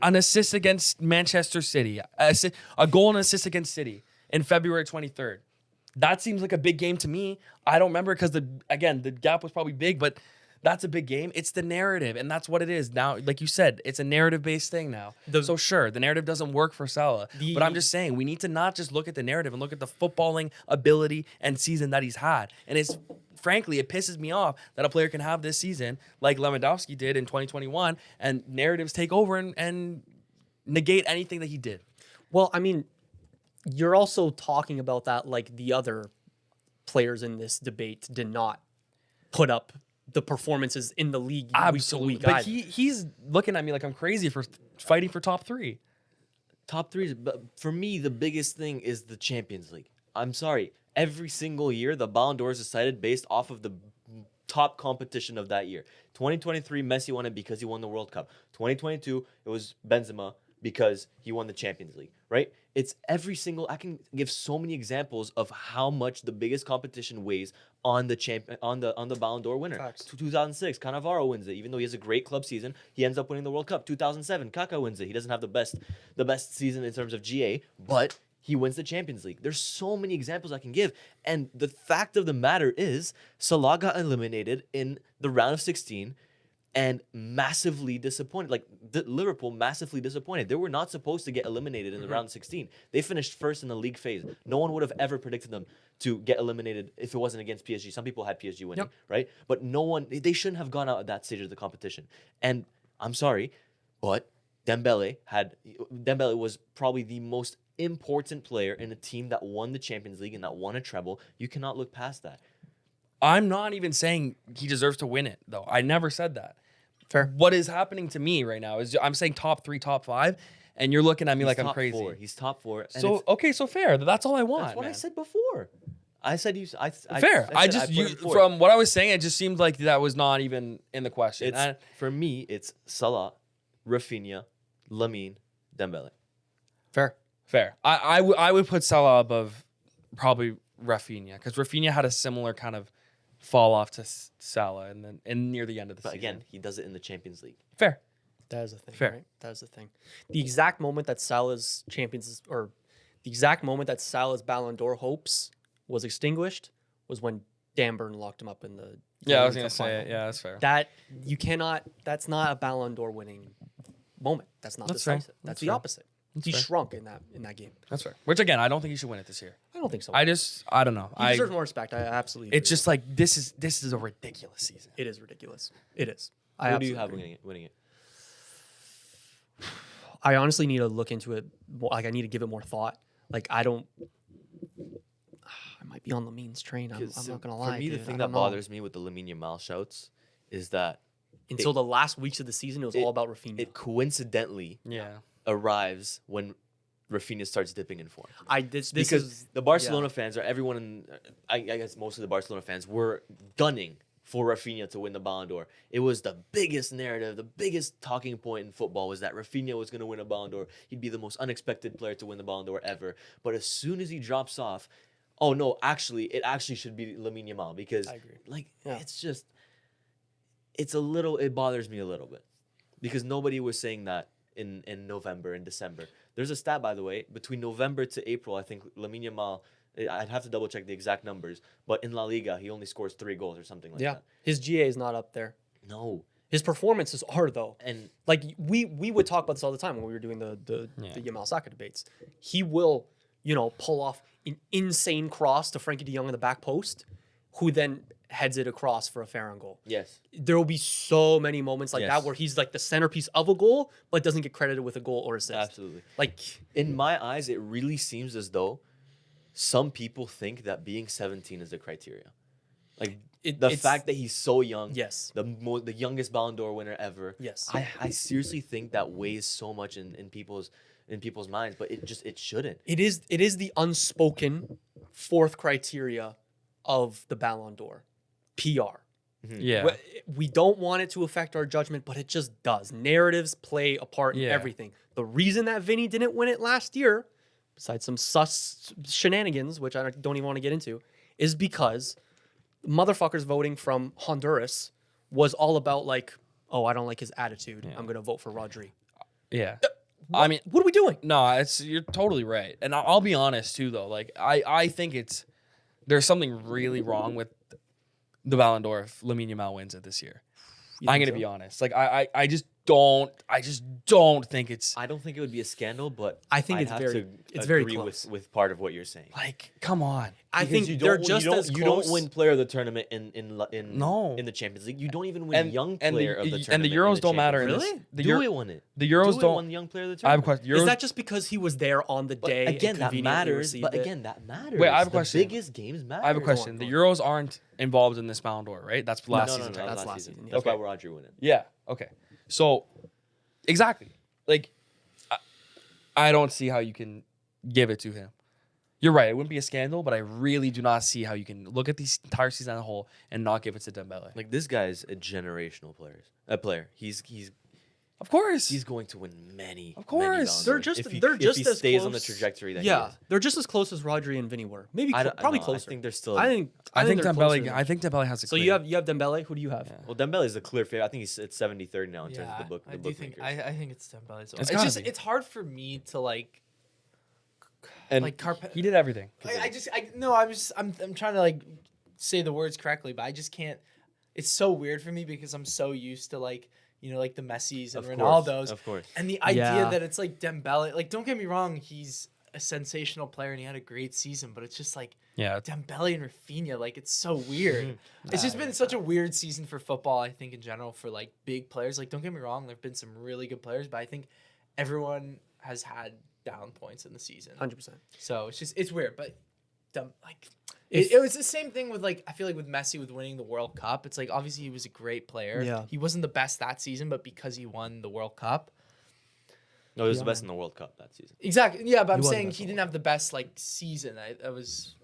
assist against Manchester City, a goal and assist against City in February 23rd. That seems like a big game to me. I don't remember because the gap was probably big, but that's a big game. It's the narrative, and that's what it is now. Like you said, it's a narrative-based thing now. So sure, the narrative doesn't work for Salah, but I'm just saying we need to not just look at the narrative and look at the footballing ability and season that he's had. And it's frankly, it pisses me off that a player can have this season like Lewandowski did in 2021, and narratives take over and negate anything that he did. Well, I mean, you're also talking about that like the other players in this debate did not put up the performances in the league week to week. But he's looking at me like I'm crazy for fighting for top 3. Top 3 is, but for me, the biggest thing is the Champions League. I'm sorry. Every single year, the Ballon d'Or is decided based off of the top competition of that year. 2023, Messi won it because he won the World Cup. 2022, it was Benzema because he won the Champions League, right? It's every single, I can give so many examples of how much the biggest competition weighs on the on the Ballon d'Or winner. Facts. 2006, Cannavaro wins it. Even though he has a great club season, he ends up winning the World Cup. 2007, Kaká wins it. He doesn't have the best season in terms of GA, but he wins the Champions League. There's so many examples I can give. And the fact of the matter is, Salah got eliminated in the round of 16 and massively disappointed. Like, Liverpool massively disappointed. They were not supposed to get eliminated in the round of 16. They finished first in the league phase. No one would have ever predicted them to get eliminated if it wasn't against PSG. Some people had PSG winning, right? But no one, they shouldn't have gone out at that stage of the competition. And I'm sorry, but Dembele was probably the most important player in a team that won the Champions League and that won a treble. You cannot look past that. I'm not even saying he deserves to win it, though. I never said that. Fair. What is happening to me right now is I'm saying top 3, top 5, and you're looking at me like I'm crazy. He's top 4. And So okay, so fair. That's all I want. that's what man. I said before. I said you. Fair. I just put him fourth. from what I was saying, it just seemed like that was not even in the question. It's, for me, it's Salah, Rafinha, Lamine, Dembele. Fair. I would put Salah above probably Rafinha because Rafinha had a similar kind of fall off to Salah and near the end of the But season. again, he does it in the Champions League. Fair. That is the thing. Fair. Right? That is the thing. The exact moment that Salah's Ballon d'Or hopes was extinguished was when Dan Burn locked him up in the. Yeah, I was Cup gonna say final. it. Yeah, that's fair. That you cannot. That's not a Ballon d'Or winning moment. That's not That's fair. decisive. That's That's the fair. opposite. He fair. shrunk in that game. That's fair. Which again, I don't think he should win it this year. I don't think so. I don't know. He deserves more respect. I absolutely. It's agree. just like this is a ridiculous season. It is ridiculous. It is. Who do you have winning it? I honestly need to look into it. Like I need to give it more thought. Like I don't. I might be on Lamine's train. I'm not gonna lie. For me, the dude. thing I that don't know. bothers me with the Lamine Yamal shouts is that Until the last weeks of the season, it was all about Rafinha. it coincidentally Yeah. arrives when Rafinha starts dipping in form. This Because is the Barcelona fans, or everyone in, I guess most of the Barcelona fans, were gunning for Rafinha to win the Ballon d'Or. It was the biggest narrative, the biggest talking point in football was that Rafinha was going to win a Ballon d'Or. He'd be the most unexpected player to win the Ballon d'Or ever. But as soon as he drops off, oh no, it actually should be Lamine Yamal because I agree. like Yeah. it's just, it bothers me a little bit. because nobody was saying that in November and December. There's a stat, by the way, between November to April, I think Lamine Yamal, I'd have to double check the exact numbers, but in La Liga, he only scores 3 goals or something like that. His GA is not up there. No. His performances are, though. And like we would talk about this all the time when we were doing the Yamal Saka debates. He will, pull off an insane cross to Frankie de Jong in the back post, who then heads it across for a Farron goal. yes. There will be so many moments like Yes. that where he's like the centerpiece of a goal, but doesn't get credited with a goal or assist. Absolutely. Like, In my eyes, it really seems as though some people think that being 17 is the criteria. Like the it's- fact that he's so young, yes, the youngest Ballon d'Or winner ever. yes. I seriously think that weighs so much in people's minds, but it shouldn't. It is the unspoken fourth criteria of the Ballon d'Or, PR. Yeah. We don't want it to affect our judgment, but it just does. Narratives play a part in Yeah. everything. The reason that Vinny didn't win it last year, besides some sus shenanigans, which I don't even want to get into, is because motherfuckers voting from Honduras was all about like, oh, I don't like his attitude. I'm going to vote for Rodri. Yeah. I mean, What are we doing? no, you're totally right. And I'll be honest too, though. Like, I think there's something really wrong with the Ballon d'Or if Lamine Yamal wins it this year. I'm gonna be honest. Like, I just don't think it's I don't think it would be a scandal, but I think I'd it's have very- to it's very agree close. with part of what you're saying. like, come on. I Because think you they're don't- just you don't, as you close. don't win player of the tournament in No. in the Champions League. You don't even win young player of the tournament. and the Euros don't matter. In Champions this. League. The Dewey won it. The Euros Dewey don't. won young player of the I have a tournament. question. Euros, Is that just because he was there on the But day? and again, that conveniently matters. received But it? again, that matters. Wait, I have a The question. biggest games matter. I have a question. Go The on. Euros aren't involved in this Ballon d'Or, right? That's last No, season. no, That's that's last last season. season, yeah. That's Okay. why Rodri won it. Yeah. Okay. So, exactly. Like, I don't see how you can give it to him. You're right. It wouldn't be a scandal, but I really do not see how you can look at the entire season as a whole and not give it to Dembele. Like this guy's a generational player. He's Of course. He's going to win many. Of course. many Ballon They're d'Ors just if he, they're if just he as stays close. on the trajectory that he Yeah, is. they're just as close as Rodri and Vinny were. Maybe probably I closer. think they're still. I think they're closer Dembele. than I that. think Dembele has a. So clear. you have Dembele. Who do you have? Yeah. Well, Dembele is the clear favorite. I think he's at 73rd now in terms Yeah, of the book. I The do think bookmakers. I think it's Dembele as well. It's It's gotta just be. it's hard for me to like And He did everything. I'm trying to like say the words correctly, but I just can't. It's so weird for me because I'm so used to like like the Messis and of Ronaldos, of course. and the idea Yeah. that it's like Dembele. Like, don't get me wrong, he's a sensational player and he had a great season, but it's just like Yeah. Dembele and Rafinha. Like, it's so weird. It's just been such a weird season for football, I think, in general, for like big players. Like, don't get me wrong, there've been some really good players, but I think everyone has had down points in the season. 100%. So it's weird, but like If- it was the same thing with like I feel like with Messi with winning the World Cup. It's like obviously he was a great player. Yeah. He wasn't the best that season, but because he won the World Cup. No, he was Yeah. the best in the World Cup that season. Exactly. Yeah, but I'm was the saying best he in the didn't have the best like season. I was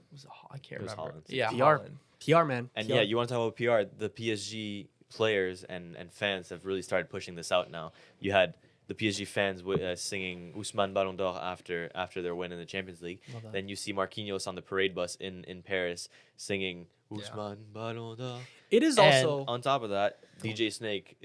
I can't It was remember. Holland. Yeah, PR. Holland. PR man. And PR. yeah, you want to talk about PR? The PSG players and fans have really started pushing this out now. You had the PSG fans singing Ousmane Ballon d'Or after their win in the Champions League. Love that. Then you see Marquinhos on the parade bus in Paris singing Ousmane Ballon d'Or. It is And also on top of that, DJ Snake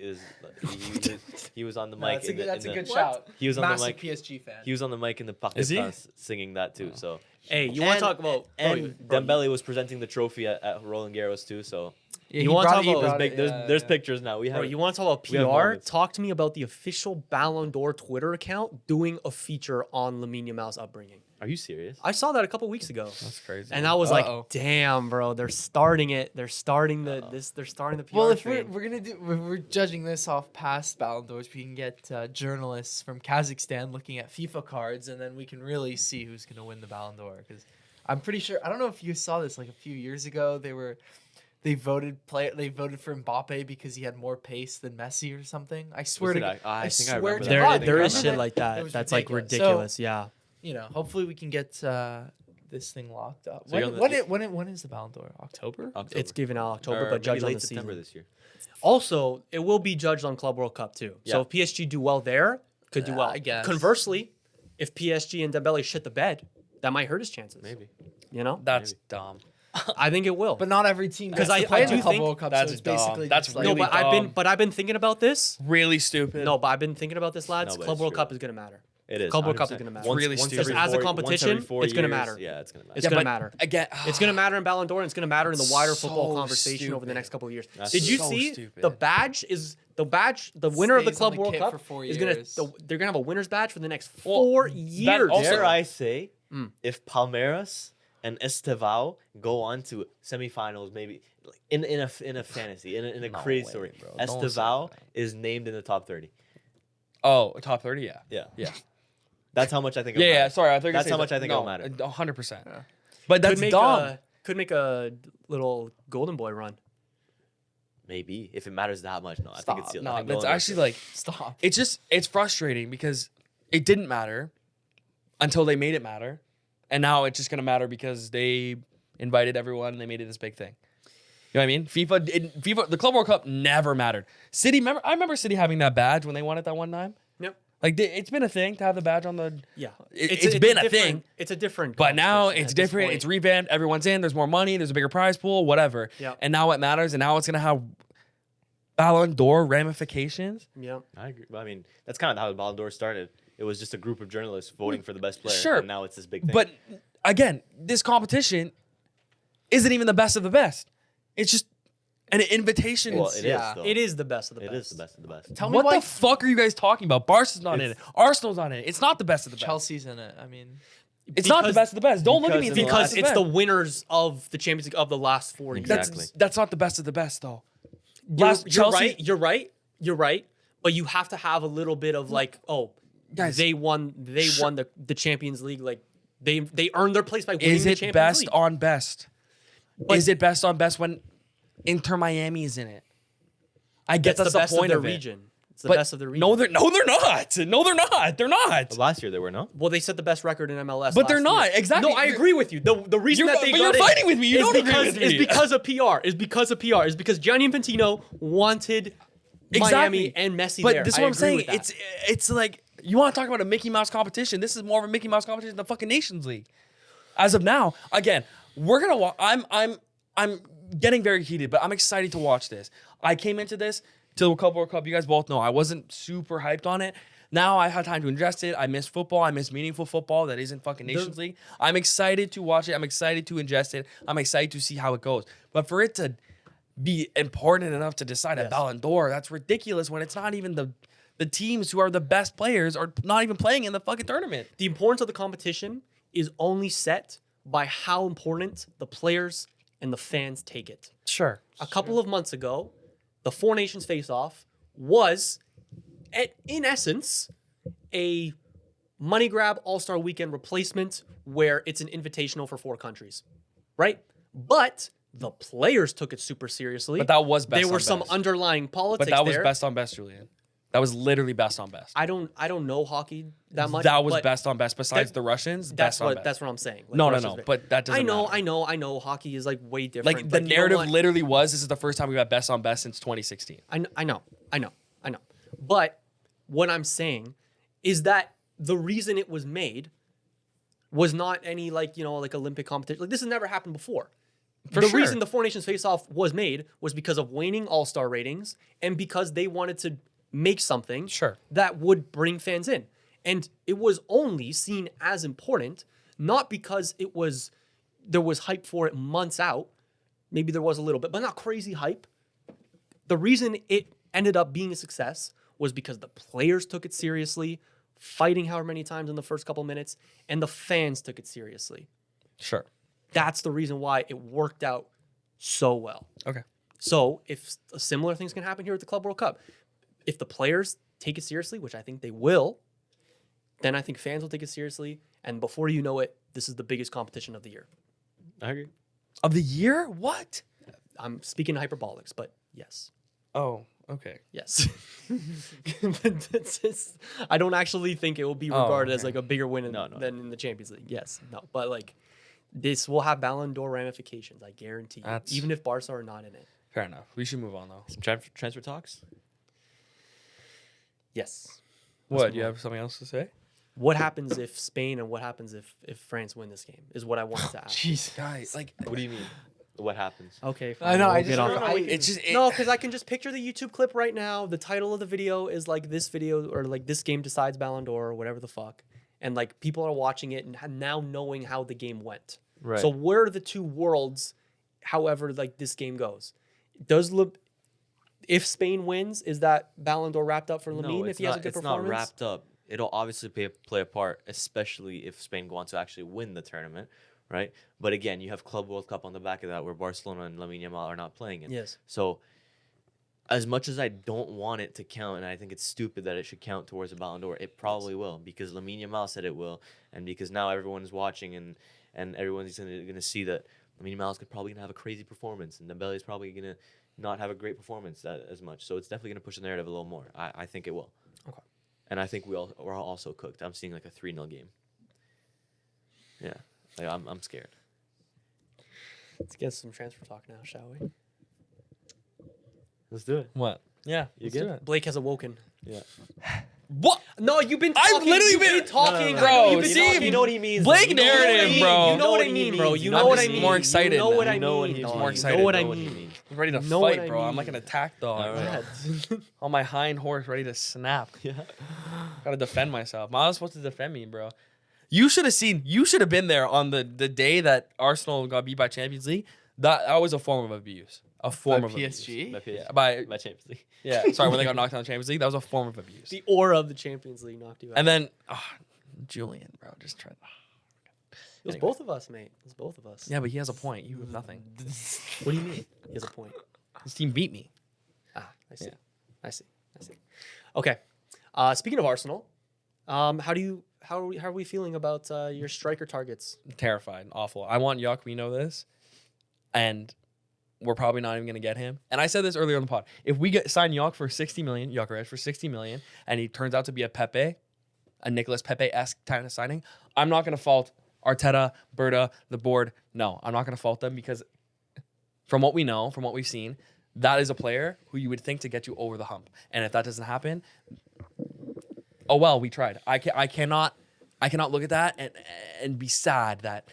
he was on the mic. That's in the, that's a in the- good shout. He was on the Massive mic. PSG fan. He was on the mic in the Parc Is des he? Princes singing that too. So hey, you want to And- talk about and bro, Dembele was presenting the trophy at Roland Garros too. So Yeah, You he wanna brought talk it- he about- there's brought big. it, There's yeah. pictures now. We have. Bro, you want to talk we have about PR? moments. Talk to me about the official Ballon d'Or Twitter account doing a feature on Lamine Yamal's upbringing. Are you serious? I saw that a couple weeks ago, That's crazy. and I was Uh-oh. like, "Damn, bro, they're starting it. They're starting the They're starting the PR Well, if train." we're gonna do, if we're judging this off past Ballon d'Ors, we can get journalists from Kazakhstan looking at FIFA cards, and then we can really see who's gonna win the Ballon d'Or. Because I'm pretty sure I don't know if you saw this like a few years ago. They voted for Mbappe because he had more pace than Messi or something. I swear to God. I think I swear remember to that. there, God, there I is remember shit like It that. was That's like ridiculous. ridiculous. Yeah. Hopefully we can get this thing locked up. So you're When is the Ballon d'Or? October? October. It's given out October, Or but maybe judged on late the September season. this year. Also, it will be judged on Club World Cup too. So Yeah. if PSG do well there, could do well. I guess. Conversely, if PSG and Dembele shit the bed, that might hurt his chances. Maybe. You know? That's dumb. I think it will. But not every team gets 'Cause to I play in do the Club think World Cup. that's so it's dumb. basically That's just really no, but dumb. I've been thinking about this. Really stupid. No, but I've been thinking about this, lads. No, but Club it's World true. Cup is gonna matter. It is. Club World Cup is 100%. gonna matter. Once- Really once stupid. every As a four- competition, once every 4 it's gonna years, matter. Yeah, it's gonna matter. It's gonna but matter. Again, It's gonna matter in Ballon d'Or, and it's gonna matter in the wider football so conversation over the stupid. next couple of years. That's Did you so see stupid. the winner of the Stays Club on the World kit Cup for 4 is gonna years. they're gonna have a winner's badge for the next Well, 4 that years. also- Dare I say, Mm. if Palmeiras and Estevao go on to semifinals, maybe like, in a fantasy, in a No crazy way, story, bro. Don't say Estevao that. is named in the top 30. Oh, top 30, yeah. Yeah, Yeah. that's how much I think. It'll Yeah, matter. sorry. I think That's how much I think it'll matter. 100%. But that's could dumb. make a little golden boy run. Maybe if it matters that much. No, I think it's Stop. I No, think that's Golden actually Boy's like, Stop. it's frustrating because it didn't matter until they made it matter. And now it's just going to matter because they invited everyone and they made it this big thing. You know what I mean? FIFA, the Club World Cup never mattered. I remember City having that badge when they won it that one time. Yep. Like, it's been a thing to have the badge on the. Yeah. It's been a thing. It's a different. But now competition it's at this different. point. It's revamped. Everyone's in. There's more money. There's a bigger prize pool. Whatever. Yeah. And now it matters. And now it's gonna have Ballon d'Or ramifications. Yeah. I agree. I mean, that's kind of how the Ballon d'Or started. It was just a group of journalists voting for the best player. Sure. And now it's this big thing. But again, this competition isn't even the best of the best. It's just an invitation. Well, it is, yeah. though. It is the best of the It best. is the best of the best. Tell me What why the fuck are you guys talking about? Barca's not in it. It's- Arsenal's not in it. It's not the best of the best. Chelsea's in it. I mean, It's not the Because- best of the best. Don't look at me and think Because the it's best the of the best. winners of the Champions League of the last 4 years. Exactly. That's not the best of the best though. You're, Last you're Chelsea- right. You're right. You're right. But you have to have a little bit of like, oh, Guys, they won the Champions League. Like they earned their place by winning Is the it Champions best League. on best? But- Is it best on best when Inter Miami is in it? I get That's that's the best point of their it. region. It's the But best of their region. No, they're not. No, they're not. They're not. Last year they were, no? Well, they set the best record in MLS. But they're last not. year. Exactly. No, I agree with you. The reason You're- that they but got you're in fighting with me. You is don't agree because with me. is because of PR. Is because of PR. Is because Gianni Infantino wanted Miami and Messi But there. this is I what I'm agree saying. with that. It's like you want to talk about a Mickey Mouse competition. This is more of a Mickey Mouse competition than the fucking Nations League. As of now, again, we're gonna watch. I'm getting very heated, but I'm excited to watch this. I came into this to the Club World Cup. You guys both know I wasn't super hyped on it. Now I have time to ingest it. I miss football. I miss meaningful football that isn't fucking Nations League. I'm excited to watch it. I'm excited to ingest it. I'm excited to see how it goes. But for it to be important enough to decide a Yes. Ballon d'Or, that's ridiculous when it's not even the teams who are the best players are not even playing in the fucking tournament. The importance of the competition is only set by how important the players and the fans take it. Sure. A couple of months ago, the Four Nations face-off was, in essence, a money grab All-Star Weekend replacement where it's an invitational for 4 countries, right? But the players took it super seriously. But that was best There were on some best. underlying politics But that was there. best on best, Julian. That was literally best on best. I don't know hockey that much. That was but best on best. Besides that- the Russians, That's best on what best. that's what I'm saying. Like, No. Russia's very- But that doesn't matter. I know. Hockey is like way different. Like the you know narrative what? literally was, this is the first time we've had best on best since 2016. I know. But what I'm saying is that the reason it was made was not any like Olympic competition. Like this has never happened before. For the sure. reason the Four Nations face-off was made was because of waning All-Star ratings and because they wanted to make something Sure. that would bring fans in. And it was only seen as important, not because there was hype for it months out. Maybe there was a little bit, but not crazy hype. The reason it ended up being a success was because the players took it seriously, fighting however many times in the first couple minutes, and the fans took it seriously. Sure. That's the reason why it worked out so well. Okay. So if similar things can happen here at the Club World Cup, if the players take it seriously, which I think they will, then I think fans will take it seriously. And before you know it, this is the biggest competition of the year. I agree. Of the year? What? I'm speaking hyperbolics, but yes. Oh, okay. Yes. But I don't actually think it will be regarded as okay. like a bigger win No. than in the Champions League. Yes. No. But like this will have Ballon d'Or ramifications, I guarantee you. That's- Even if Barca are not in it. Fair enough. We should move on though. Some transfer talks. Yes. What? Do you have something else to say? What happens if Spain and what happens if France win this game is what I wanted to ask. jeez. Guys, like What do you mean? what happens. Okay, I know. we'll I get just off. don't know, we It's just No, because I can just picture the YouTube clip right now. The title of the video is like this video or like this game decides Ballon d'Or or whatever the fuck. And like people are watching it and now knowing how the game went. Right. So where are the two worlds, however like this game goes? If Spain wins, is that Ballon d'Or wrapped up for Lamine if he has a good performance? It's not wrapped up. It'll obviously play a part, especially if Spain go on to actually win the tournament, right? But again, you have Club World Cup on the back of that where Barcelona and Lamine Yamal are not playing it. Yes. So as much as I don't want it to count, and I think it's stupid that it should count towards a Ballon d'Or, it probably will because Lamine Yamal said it will, and because now everyone is watching and everyone's going to see that Lamine Yamal is probably going to have a crazy performance, and Dembele is probably going to not have a great performance as much. So it's definitely going to push the narrative a little more. I think it will. Okay. And I think we're also cooked. I'm seeing like a 3-0 game. Yeah. Like I'm scared. Let's get some transfer talk now, shall we? Let's do it. what? Yeah, You let's good? do it. Blake has awoken. Yeah. What? No, you've been I've talking. literally you've been- talking. No, no, no, I know no. you've been Bro, talking. You know what he means. Blake You know what narrative, he means. bro. You know what I he mean, bro. means. You I'm know what just I mean. more excited You know now. what You I know what mean. he dog. means. More You excited. know what I know what he mean. means. I'm ready to Know what fight, I bro. I'm mean. like an attack dog. All right. On my hind horse, ready to snap. Yeah. Gotta defend myself. Miles supposed to defend me, bro. You should have seen. You should have been there on the day that Arsenal got beat by Champions League. That was a form of abuse. A form of PSG? My Yeah, by Champions League. yeah. Sorry, when they got knocked out of Champions League, that was a form of abuse. The aura of the Champions League knocked you out. And then Julian, bro, just tried. It was anyway. both of us, mate. It was both of us. Yeah, but he has a point. You have nothing. What do you mean? He has a point. His team beat me. Ah, I see. Yeah. I see. Okay. Speaking of Arsenal, how are we feeling about your striker targets? Terrified, awful. I want Yuck. We know this, and we're probably not even gonna get him. And I said this earlier on the pod. If we sign Yuck for 60 million, Yuckerez for 60 million, and he turns out to be a Nicolas Pepe-esque kind of signing, I'm not gonna fault Arteta, Berta, the board. No, I'm not gonna fault them because from what we know, from what we've seen, that is a player who you would think to get you over the hump. And if that doesn't happen, oh well, we tried. I cannot look at that and be sad that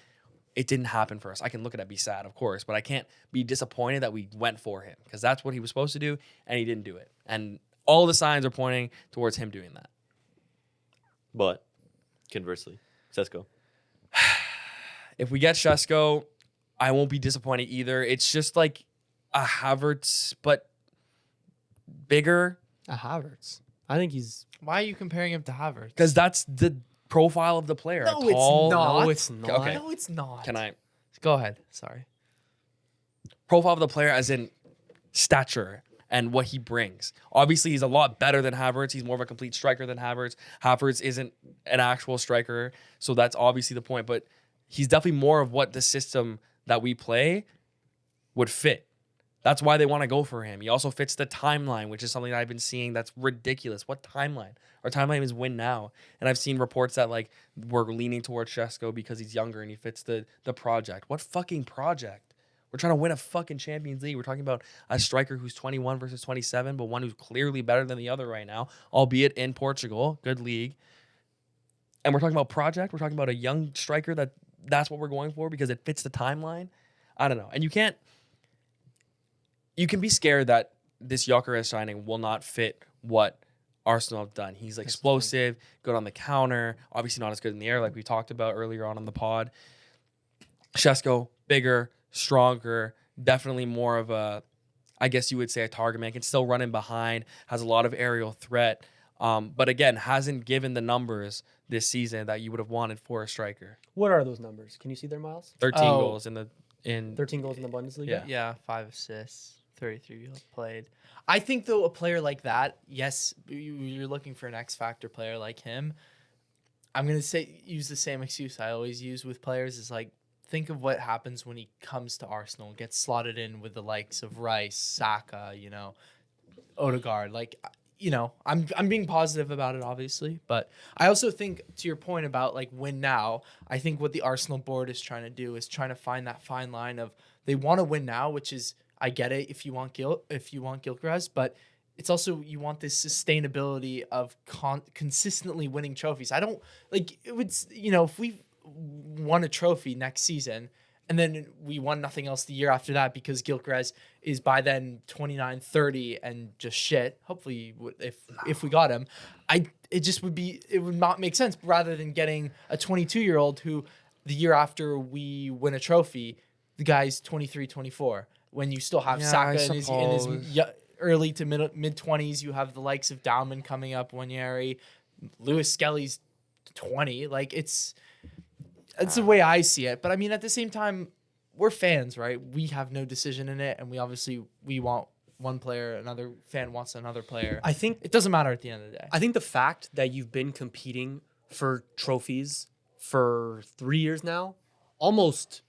it didn't happen for us. I can look at it, be sad, of course, but I can't be disappointed that we went for him because that's what he was supposed to do, and he didn't do it. And all the signs are pointing towards him doing that. But conversely, Sesko. If we get Shesko, I won't be disappointed either. It's just like a Havertz, but bigger. Havertz. I think he's. Why are you comparing him to Havertz? Because that's the profile of the player. No, A tall, it's not. No, it's not. Okay. No, it's not. Can I? Go ahead. Sorry. Profile of the player as in stature and what he brings. Obviously, he's a lot better than Havertz. He's more of a complete striker than Havertz. Havertz isn't an actual striker, so that's obviously the point. But he's definitely more of what the system that we play would fit. That's why they want to go for him. He also fits the timeline, which is something that I've been seeing that's ridiculous. What timeline? Our timeline is win now. And I've seen reports that like we're leaning towards Shesko because he's younger and he fits the project. What fucking project? We're trying to win a fucking Champions League. We're talking about a striker who's 21 versus 27, but one who's clearly better than the other right now, albeit in Portugal, good league. And we're talking about project. We're talking about a young striker that's what we're going for because it fits the timeline. I don't know. And you can be scared that this Gyökeres signing will not fit what Arsenal have done. He's explosive, good on the counter, obviously not as good in the air like we talked about earlier on in the pod. Shesko, bigger, stronger, definitely more of a, I guess you would say a target man, can still run in behind, has a lot of aerial threat, but again, hasn't given the numbers this season that you would have wanted for a striker. What are those numbers? Can you see there, Miles? 13 Oh. goals in 13 goals in the Bundesliga. Yeah. Yeah, 5 assists, 33 games played. I think, though, a player like that, yes, you're looking for an X Factor player like him. I'm going to use the same excuse I always use with players is like, think of what happens when he comes to Arsenal and gets slotted in with the likes of Rice, Saka, Odegaard. Like, I'm being positive about it, obviously. But I also think, to your point about, like, win now, I think what the Arsenal board is trying to do is trying to find that fine line of they want to win now, which is, I get it if you want Gyökeres, but it's also you want this sustainability of consistently winning trophies. I don't like it would if we won a trophy next season And then we won nothing else the year after that because Gyökeres is by then 29, 30 and just shit. Hopefully, if we got him, it would not make sense rather than getting a 22-year-old who the year after we win a trophy, the guy's 23, 24. When you still have Saka in his early to mid 20s, you have the likes of Dauman coming up, Wanyeri, Lewis Skelly's 20. Like it's the way I see it. But I mean, at the same time, we're fans, right? We have no decision in it, and we want one player, another fan wants another player. I think it doesn't matter at the end of the day. I think the fact that you've been competing for trophies for 3 years now, almost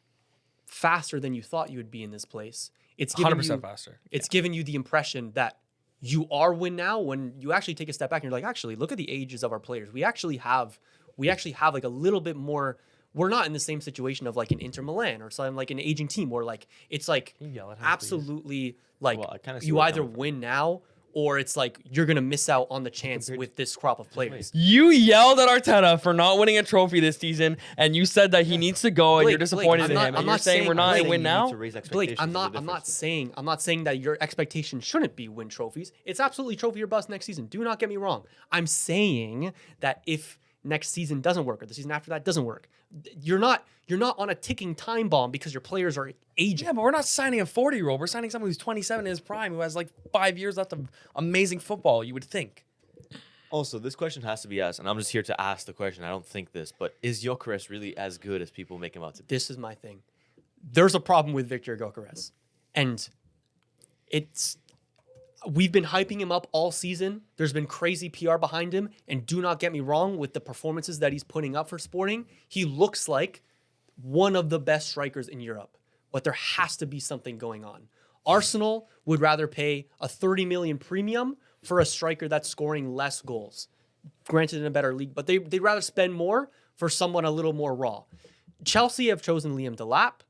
faster than you thought you would be in this place. It's 100% faster. It's given you the impression that you are win now when you actually take a step back and you're like, actually, look at the ages of our players. We actually have like a little bit more. We're not in the same situation of like an Inter Milan or something like an aging team where like it's like absolutely like you either win now or it's like you're gonna miss out on the chance with this crop of players. You yelled at Arteta for not winning a trophy this season, and you said that he needs to go, and you're disappointed in him. And you're saying we're not going to win now. Blake, I'm not saying that your expectation shouldn't be win trophies. It's absolutely trophy or bust next season. Do not get me wrong. I'm saying that if next season doesn't work or the season after that doesn't work, you're not on a ticking time bomb because your players are aging. Yeah, but we're not signing a 40-year-old. We're signing someone who's 27 in his prime who has like 5 years left of amazing football, you would think. Also, this question has to be asked, and I'm just here to ask the question. I don't think this, but is Gyökeres really as good as people make him out to be? This is my thing. There's a problem with Victor Gyökeres, and we've been hyping him up all season. There's been crazy PR behind him. And do not get me wrong, with the performances that he's putting up for Sporting, he looks like one of the best strikers in Europe. But there has to be something going on. Arsenal would rather pay a 30 million premium for a striker that's scoring less goals. Granted, in a better league, but they'd rather spend more for someone a little more raw. Chelsea have chosen Liam Delap.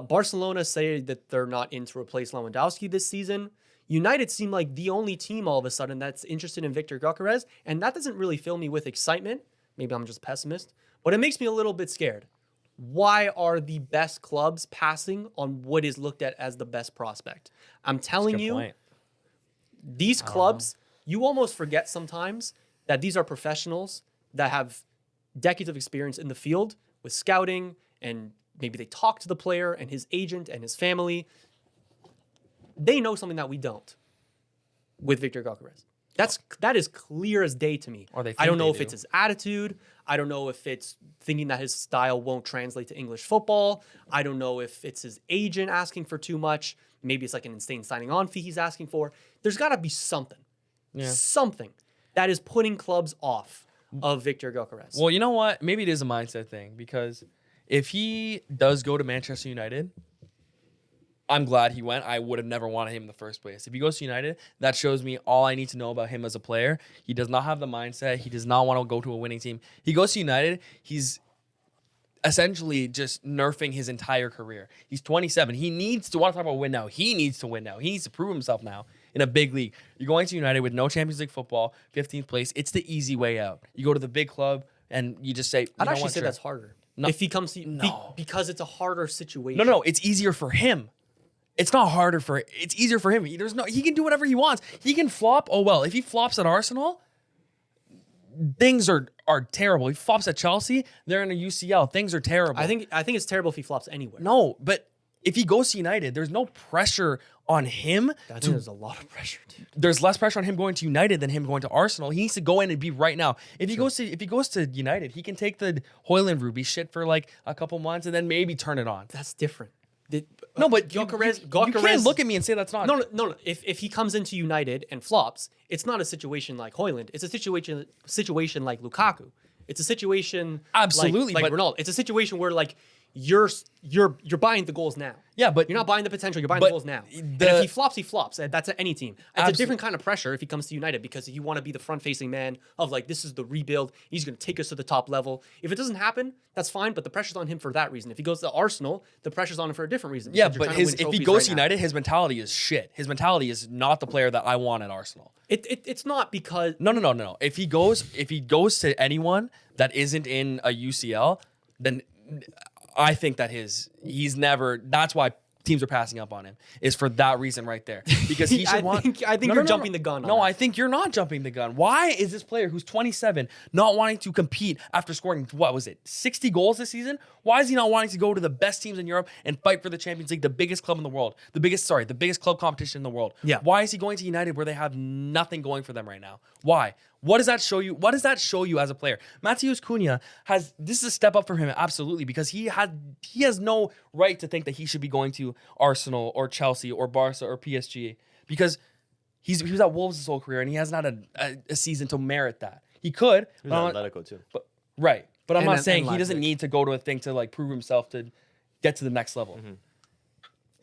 Barcelona say that they're not in to replace Lewandowski this season. United seem like the only team all of a sudden that's interested in Victor Gyökeres, and that doesn't really fill me with excitement. Maybe I'm just a pessimist, but it makes me a little bit scared. Why are the best clubs passing on what is looked at as the best prospect? I'm telling you, these clubs, you almost forget sometimes that these are professionals that have decades of experience in the field with scouting, and maybe they talk to the player and his agent and his family. They know something that we don't with Victor Gyökeres. That is clear as day to me. Or they I don't know if do. it's his attitude. I don't know if it's thinking that his style won't translate to English football. I don't know if it's his agent asking for too much. Maybe it's like an insane signing on fee he's asking for. There's got to be something. Yeah. Something that is putting clubs off of Victor Gyökeres. Well, you know what? Maybe it is a mindset thing, because if he does go to Manchester United, I'm glad he went. I would have never wanted him in the first place. If he goes to United, that shows me all I need to know about him as a player. He does not have the mindset. He does not want to go to a winning team. He goes to United, he's essentially just nerfing his entire career. He's 27. He needs to want to talk about win now. He needs to win now. He needs to prove himself now in a big league. You're going to United with no Champions League football, 15th place. It's the easy way out. You go to the big club and you just say, I'd actually say that's harder. No. If he comes to because it's a harder situation. No, it's easier for him. It's not harder for it. It's easier for him. He can do whatever he wants. He can flop. Oh, well, if he flops at Arsenal, things are terrible. If he flops at Chelsea, they're in a UCL. Things are terrible. I think it's terrible if he flops anywhere. No, but if he goes to United, there's no pressure on him. I think there's a lot of pressure, dude. There's less pressure on him going to United than him going to Arsenal. He needs to go in and be right now. If he goes to United, he can take the Højlund route, be shit for like a couple months, and then maybe turn it on. That's different. No, but Gyökeres, you can't look at me and say that's not. No. If he comes into United and flops, it's not a situation like Højlund. It's a situation like Lukaku. It's a situation absolutely like Ronaldo. It's a situation where like you're buying the goals now. Yeah, but you're not buying the potential. You're buying the goals now. And if he flops, he flops. That's at any team. It's a different kind of pressure if he comes to United, because you want to be the front-facing man of like, this is the rebuild. He's going to take us to the top level. If it doesn't happen, that's fine. But the pressure's on him for that reason. If he goes to Arsenal, the pressure's on him for a different reason. Yeah, but if he goes to United, his mentality is shit. His mentality is not the player that I want at Arsenal. It's not because no. If he goes to anyone that isn't in a UCL, then I think that he's never. That's why teams are passing up on him, is for that reason right there. Because he should I think you're jumping the gun. No, I think you're not jumping the gun. Why is this player who's 27 not wanting to compete after scoring, 60 goals this season? Why is he not wanting to go to the best teams in Europe and fight for the Champions League, the biggest club in the world, the biggest club competition in the world? Yeah. Why is he going to United where they have nothing going for them right now? Why? What does that show you? What does that show you as a player? Matheus Cunha this is a step up for him, absolutely, because he has no right to think that he should be going to Arsenal or Chelsea or Barca or PSG, because he was at Wolves his whole career and he hasn't had a season to merit that. He could. He was at Atletico too. But I'm And not then- saying and he doesn't Leipzig. need to go to a thing to like prove himself to get to the next level.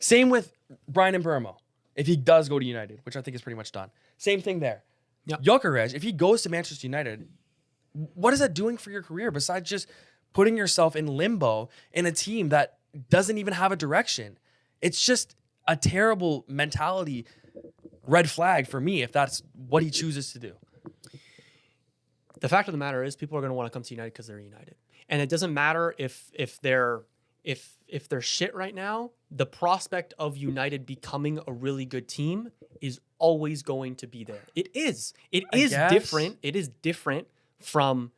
Same with Brian Mbeumo. If he does go to United, which I think is pretty much done. Same thing there. Yeah. Gyökeres, if he goes to Manchester United, what is that doing for your career besides just putting yourself in limbo in a team that doesn't even have a direction? It's just a terrible mentality red flag for me if that's what he chooses to do. The fact of the matter is, people are going to want to come to United because they're United, and it doesn't matter if they're shit right now. The prospect of United becoming a really good team is always going to be there. It is. It is guess. different. It is different from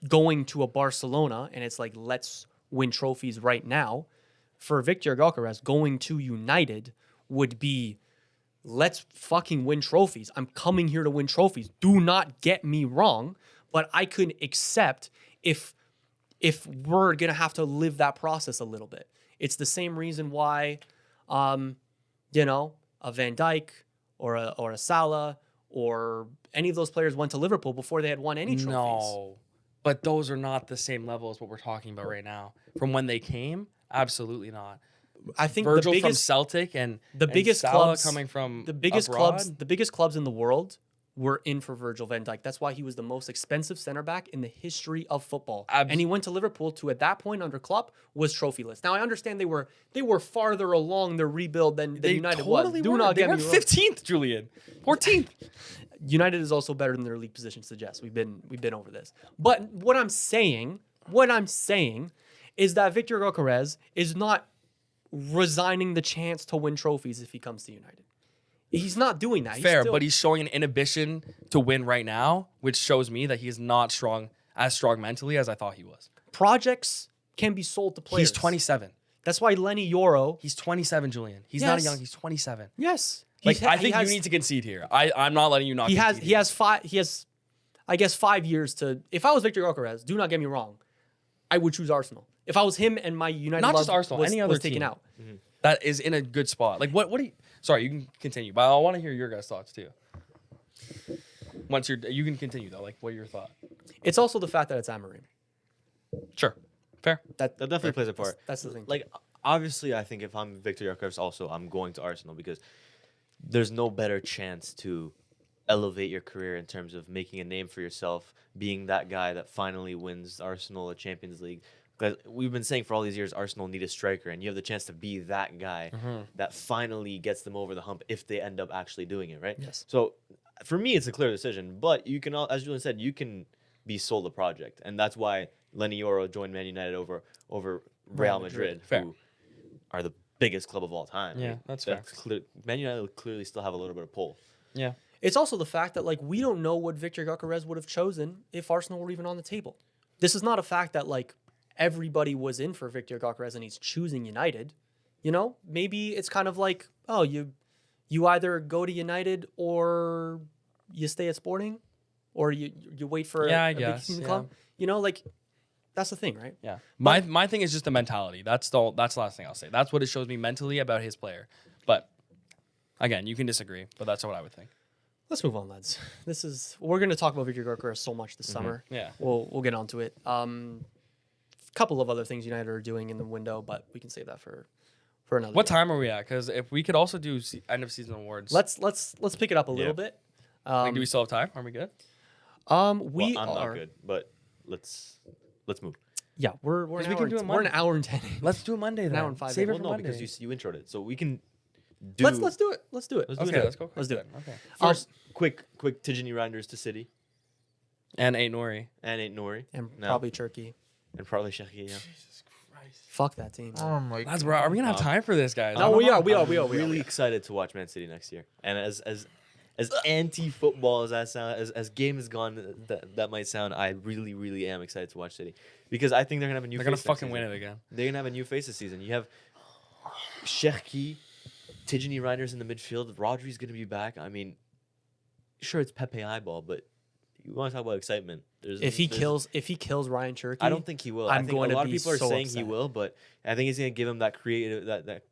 going to a Barcelona and it's like, let's win trophies right now. For Victor Gyökeres, going to United would be, let's fucking win trophies. I'm coming here to win trophies. Do not get me wrong, but I could accept if we're going to have to live that process a little bit. It's the same reason why, a Van Dijk or a Salah or any of those players went to Liverpool before they had won any trophies. No, but those are not the same level as what we're talking about right now. From when they came, absolutely not. I think Virgil the from biggest Celtic and the biggest Salah clubs coming from the biggest abroad. clubs in the world were in for Virgil van Dijk. That's why he was the most expensive center back in the history of football. And he went to Liverpool to, at that point under Klopp, was trophyless. Now I understand they were farther along their rebuild than United was. Do not They get were me wrong. 15th, Julian. 14th. United is also better than their league position suggests. We've been over this. But what I'm saying is that Victor Gyökeres is not resigning the chance to win trophies if he comes to United. He's not doing that. Fair, but he's showing an inhibition to win right now, which shows me that he is not as strong mentally as I thought he was. Projects can be sold to players. He's 27. That's why Lenny Yoro. He's 27, Julian. He's not a Yes. young. He's 27. Yes, Like I think you need to concede here. I'm not letting you not. He concede has here. 5 years to. If I was Victor Gyökeres, do not get me wrong, I would choose Arsenal. If I was him and my United Not love just Arsenal, was, any other was taken team. out. That is in a good spot. Like what do you? Sorry, you can continue, but I want to hear your guys' thoughts too. You can continue though. Like, what are your thoughts? It's also the fact that it's Amorim. Sure, fair. That definitely plays a part. That's the thing. Like, obviously, I think if I'm Victor Gyökeres, also I'm going to Arsenal because there's no better chance to elevate your career in terms of making a name for yourself, being that guy that finally wins Arsenal a Champions League. Because we've been saying for all these years, Arsenal need a striker, and you have the chance to be that guy that finally gets them over the hump if they end up actually doing it, right? Yes. So for me, it's a clear decision. But you can, as Julian said, you can be sold a project, and that's why Lenny Yoro joined Man United over Real Madrid, Fair. who are the biggest club of all time. Yeah, Like, that's fair. clear. Man United clearly still have a little bit of pull. Yeah. It's also the fact that like we don't know what Victor Gyökeres would have chosen if Arsenal were even on the table. This is not a fact that like everybody was in for Victor Gyökeres and he's choosing United. You know, maybe it's kind of like, oh, you either go to United or you stay at Sporting, or you wait for I a big guess, team to yeah. come. You know, like that's the thing, right? Yeah. My thing is just the mentality. That's the last thing I'll say. That's what it shows me mentally about his player. But again, you can disagree, but that's what I would think. Let's move on, lads. We're going to talk about Victor Gyökeres so much this summer. Yeah. We'll get onto it. Couple of other things United are doing in the window, but we can save that for another. What day. time are we at? Because if we could also do end of season awards. Let's pick it up a little bit. Like, do we still have time? Are we good? We I'm are not good, but let's move. Yeah, we're an we hour. can do it We're an Monday. hour and 10. in. Let's do it Monday then. hour and 5 Save it minutes. for Well, no, Monday. because you introed it, so we can do. Let's do it. Let's do it. Let's do Okay, it. let's go. Let's do it. Okay. First, quick Tijani Reinders to City And 8 Nori. and 8 Nori And No. probably Turkey. and probably Shaqiri. Yeah. Jesus Fuck that team. Oh my Lads, bro, are we gonna have time for this, guys? No, we are. We are. Really excited to watch Man City next year. And as anti-football as that sound, as game is gone, that might sound, I really, really am excited to watch City because I think they're gonna have a new. They're gonna face next fucking win season. it again. They're gonna have a new face this season. You have Cherki, Tijani Reinders in the midfield. Rodri's gonna be back. I mean, sure it's Pepe eyeball, but you want to talk about excitement. If he kills Ryan Cherki, I don't think he will. I'm I think going a to lot of be people are so saying upset. he will, but I think he's gonna give him that creative that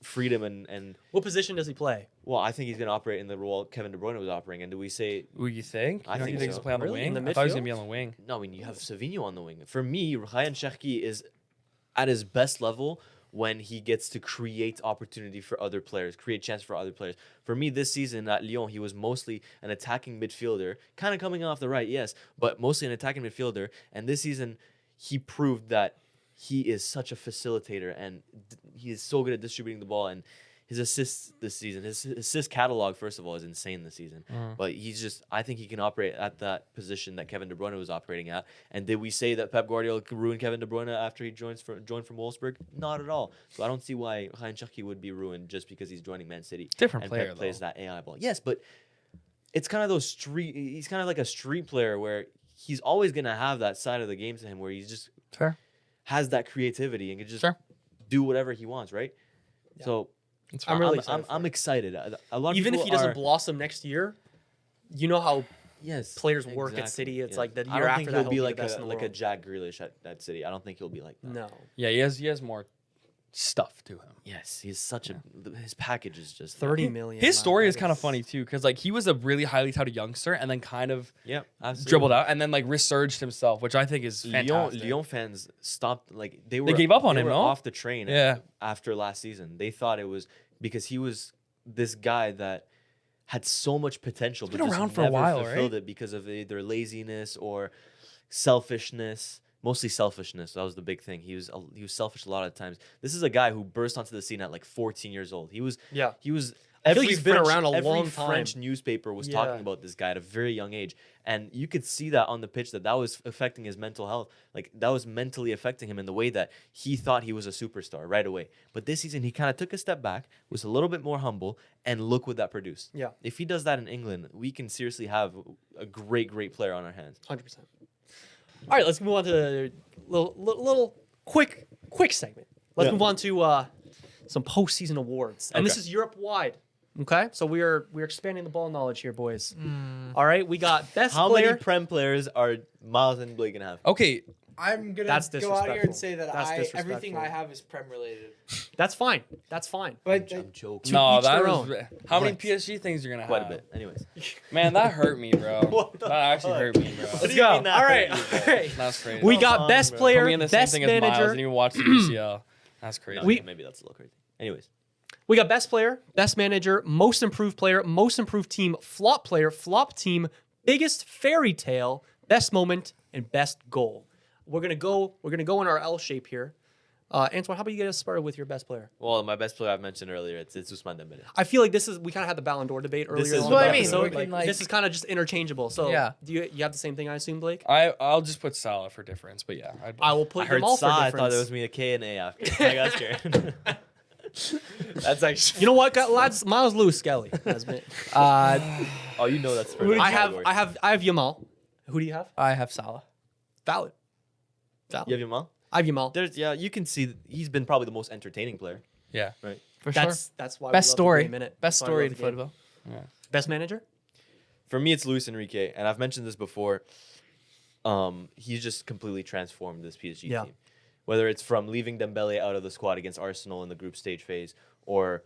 freedom and What position does he play? well, I think he's gonna operate in the role Kevin De Bruyne was operating. And do we say Who you think? I You don't think think he's so. play on the Really? wing? In the I thought he was midfield? gonna be on the wing. no? I mean, you have Savinho on the wing. For me, Ryan Cherki is at his best level when he gets to create opportunity for other players, create chance for other players. For me, this season at Lyon, he was mostly an attacking midfielder, kind of coming off the right, yes, but mostly an attacking midfielder. And this season, he proved that he is such a facilitator and he is so good at distributing the ball. And his assists this season, his assist catalog, first of all, is insane this season. But he's just, I think he can operate at that position that Kevin De Bruyne was operating at. And did we say that Pep Guardiola could ruin Kevin De Bruyne after he joined from Wolfsburg? Not at all. So I don't see why Ryan Cherki would be ruined just because he's joining Man City. Different and player, Pep plays though. that AI ball. Yes, but it's kind of those street. He's kind of like a street player where he's always gonna have that side of the game to him where he's just Fair. has that creativity and can just Sure. do whatever he wants, right? So. I'm really I'm excited. A lot of Even if people he doesn't are- blossom next year, you know how yes, players work at City. It's like the I year don't after think that he'll he'll be be the like best in the a world. Jack Grealish at City. I don't think he'll be like that. No. Yeah, he has more stuff to him. Yes, he's such a. His package is just 30 million. His wow, story that is kind of funny too, because like he was a really highly touted youngster and then kind of Yeah, absolutely. dribbled out and then like resurged himself, which I think is fantastic. Lyon fans stopped like they were. gave up on they him, were no? off the train. Yeah. After last season, they thought it was because he was this guy that had so much potential, He's but been just around for a never while, fulfilled right? it because of either laziness or selfishness. Mostly selfishness. That was the big thing. He was selfish a lot of times. This is a guy who burst onto the scene at like 14 years old. He was. Yeah. He was. I feel like he's been around a every long time. French newspaper was Yeah. talking about this guy at a very young age, and you could see that on the pitch that was affecting his mental health. Like that was mentally affecting him in the way that he thought he was a superstar right away. But this season, he kind of took a step back, was a little bit more humble, and look what that produced. Yeah. If he does that in England, we can seriously have a great player on our hands. 100%. All right, let's move on to the little quick segment. Let's move on to some postseason awards, and this Okay. is Europe wide. Okay, so we're expanding the ball knowledge here, boys. All right, we got best How player. many Prem players are Miles and Blake gonna have? Okay, I'm gonna That's go out here disrespectful. and say that That's everything I disrespectful. have is Prem related. That's fine. That's fine. But I'm joking. no, each that their was own. how many What? PSG things you're gonna Quite a have? bit. Anyways. Man, that hurt me, bro. What the That actually fuck? hurt me, bro. What Let's do you go. mean that All right, hurt you, all bro? right. That's crazy. We Come got on, best bro. Put me player, in the same best thing as Miles manager. and even watch the UCL. That's crazy. No, maybe that's a little crazy. Anyways. We got best player, best manager, most improved team, flop player, flop team, biggest fairy tale, best moment, and best goal. We're gonna go in our L shape here. Antoine, how about you get us started with your best player? Well, my best player I've mentioned earlier, it's Ousmane Dembele. I feel like we kind of had the Ballon d'Or debate earlier. is on what the I mean. episode. We can, like- this is kind of just interchangeable. So Yeah. do you have the same thing? I assume, Blake. I'll just put Salah for difference, but yeah, I will put I heard them all for Sa, I difference. thought it was me a K and A after. I got scared. That's actually. You know what, lads? Miles Lewis Skelly has been. Oh, you know that's. I have Yamal. Who do you have? I have Salah. Valid. You have Yamal? I have Yamal. There's you can see he's been probably the most entertaining player. yeah. Right. For That's why Best we love story. The game, innit? Best That's why we story love in the game. football. Best manager. For me, it's Luis Enrique, and I've mentioned this before. He's just completely transformed this PSG Yeah. team. Whether it's from leaving Dembele out of the squad against Arsenal in the group stage phase, or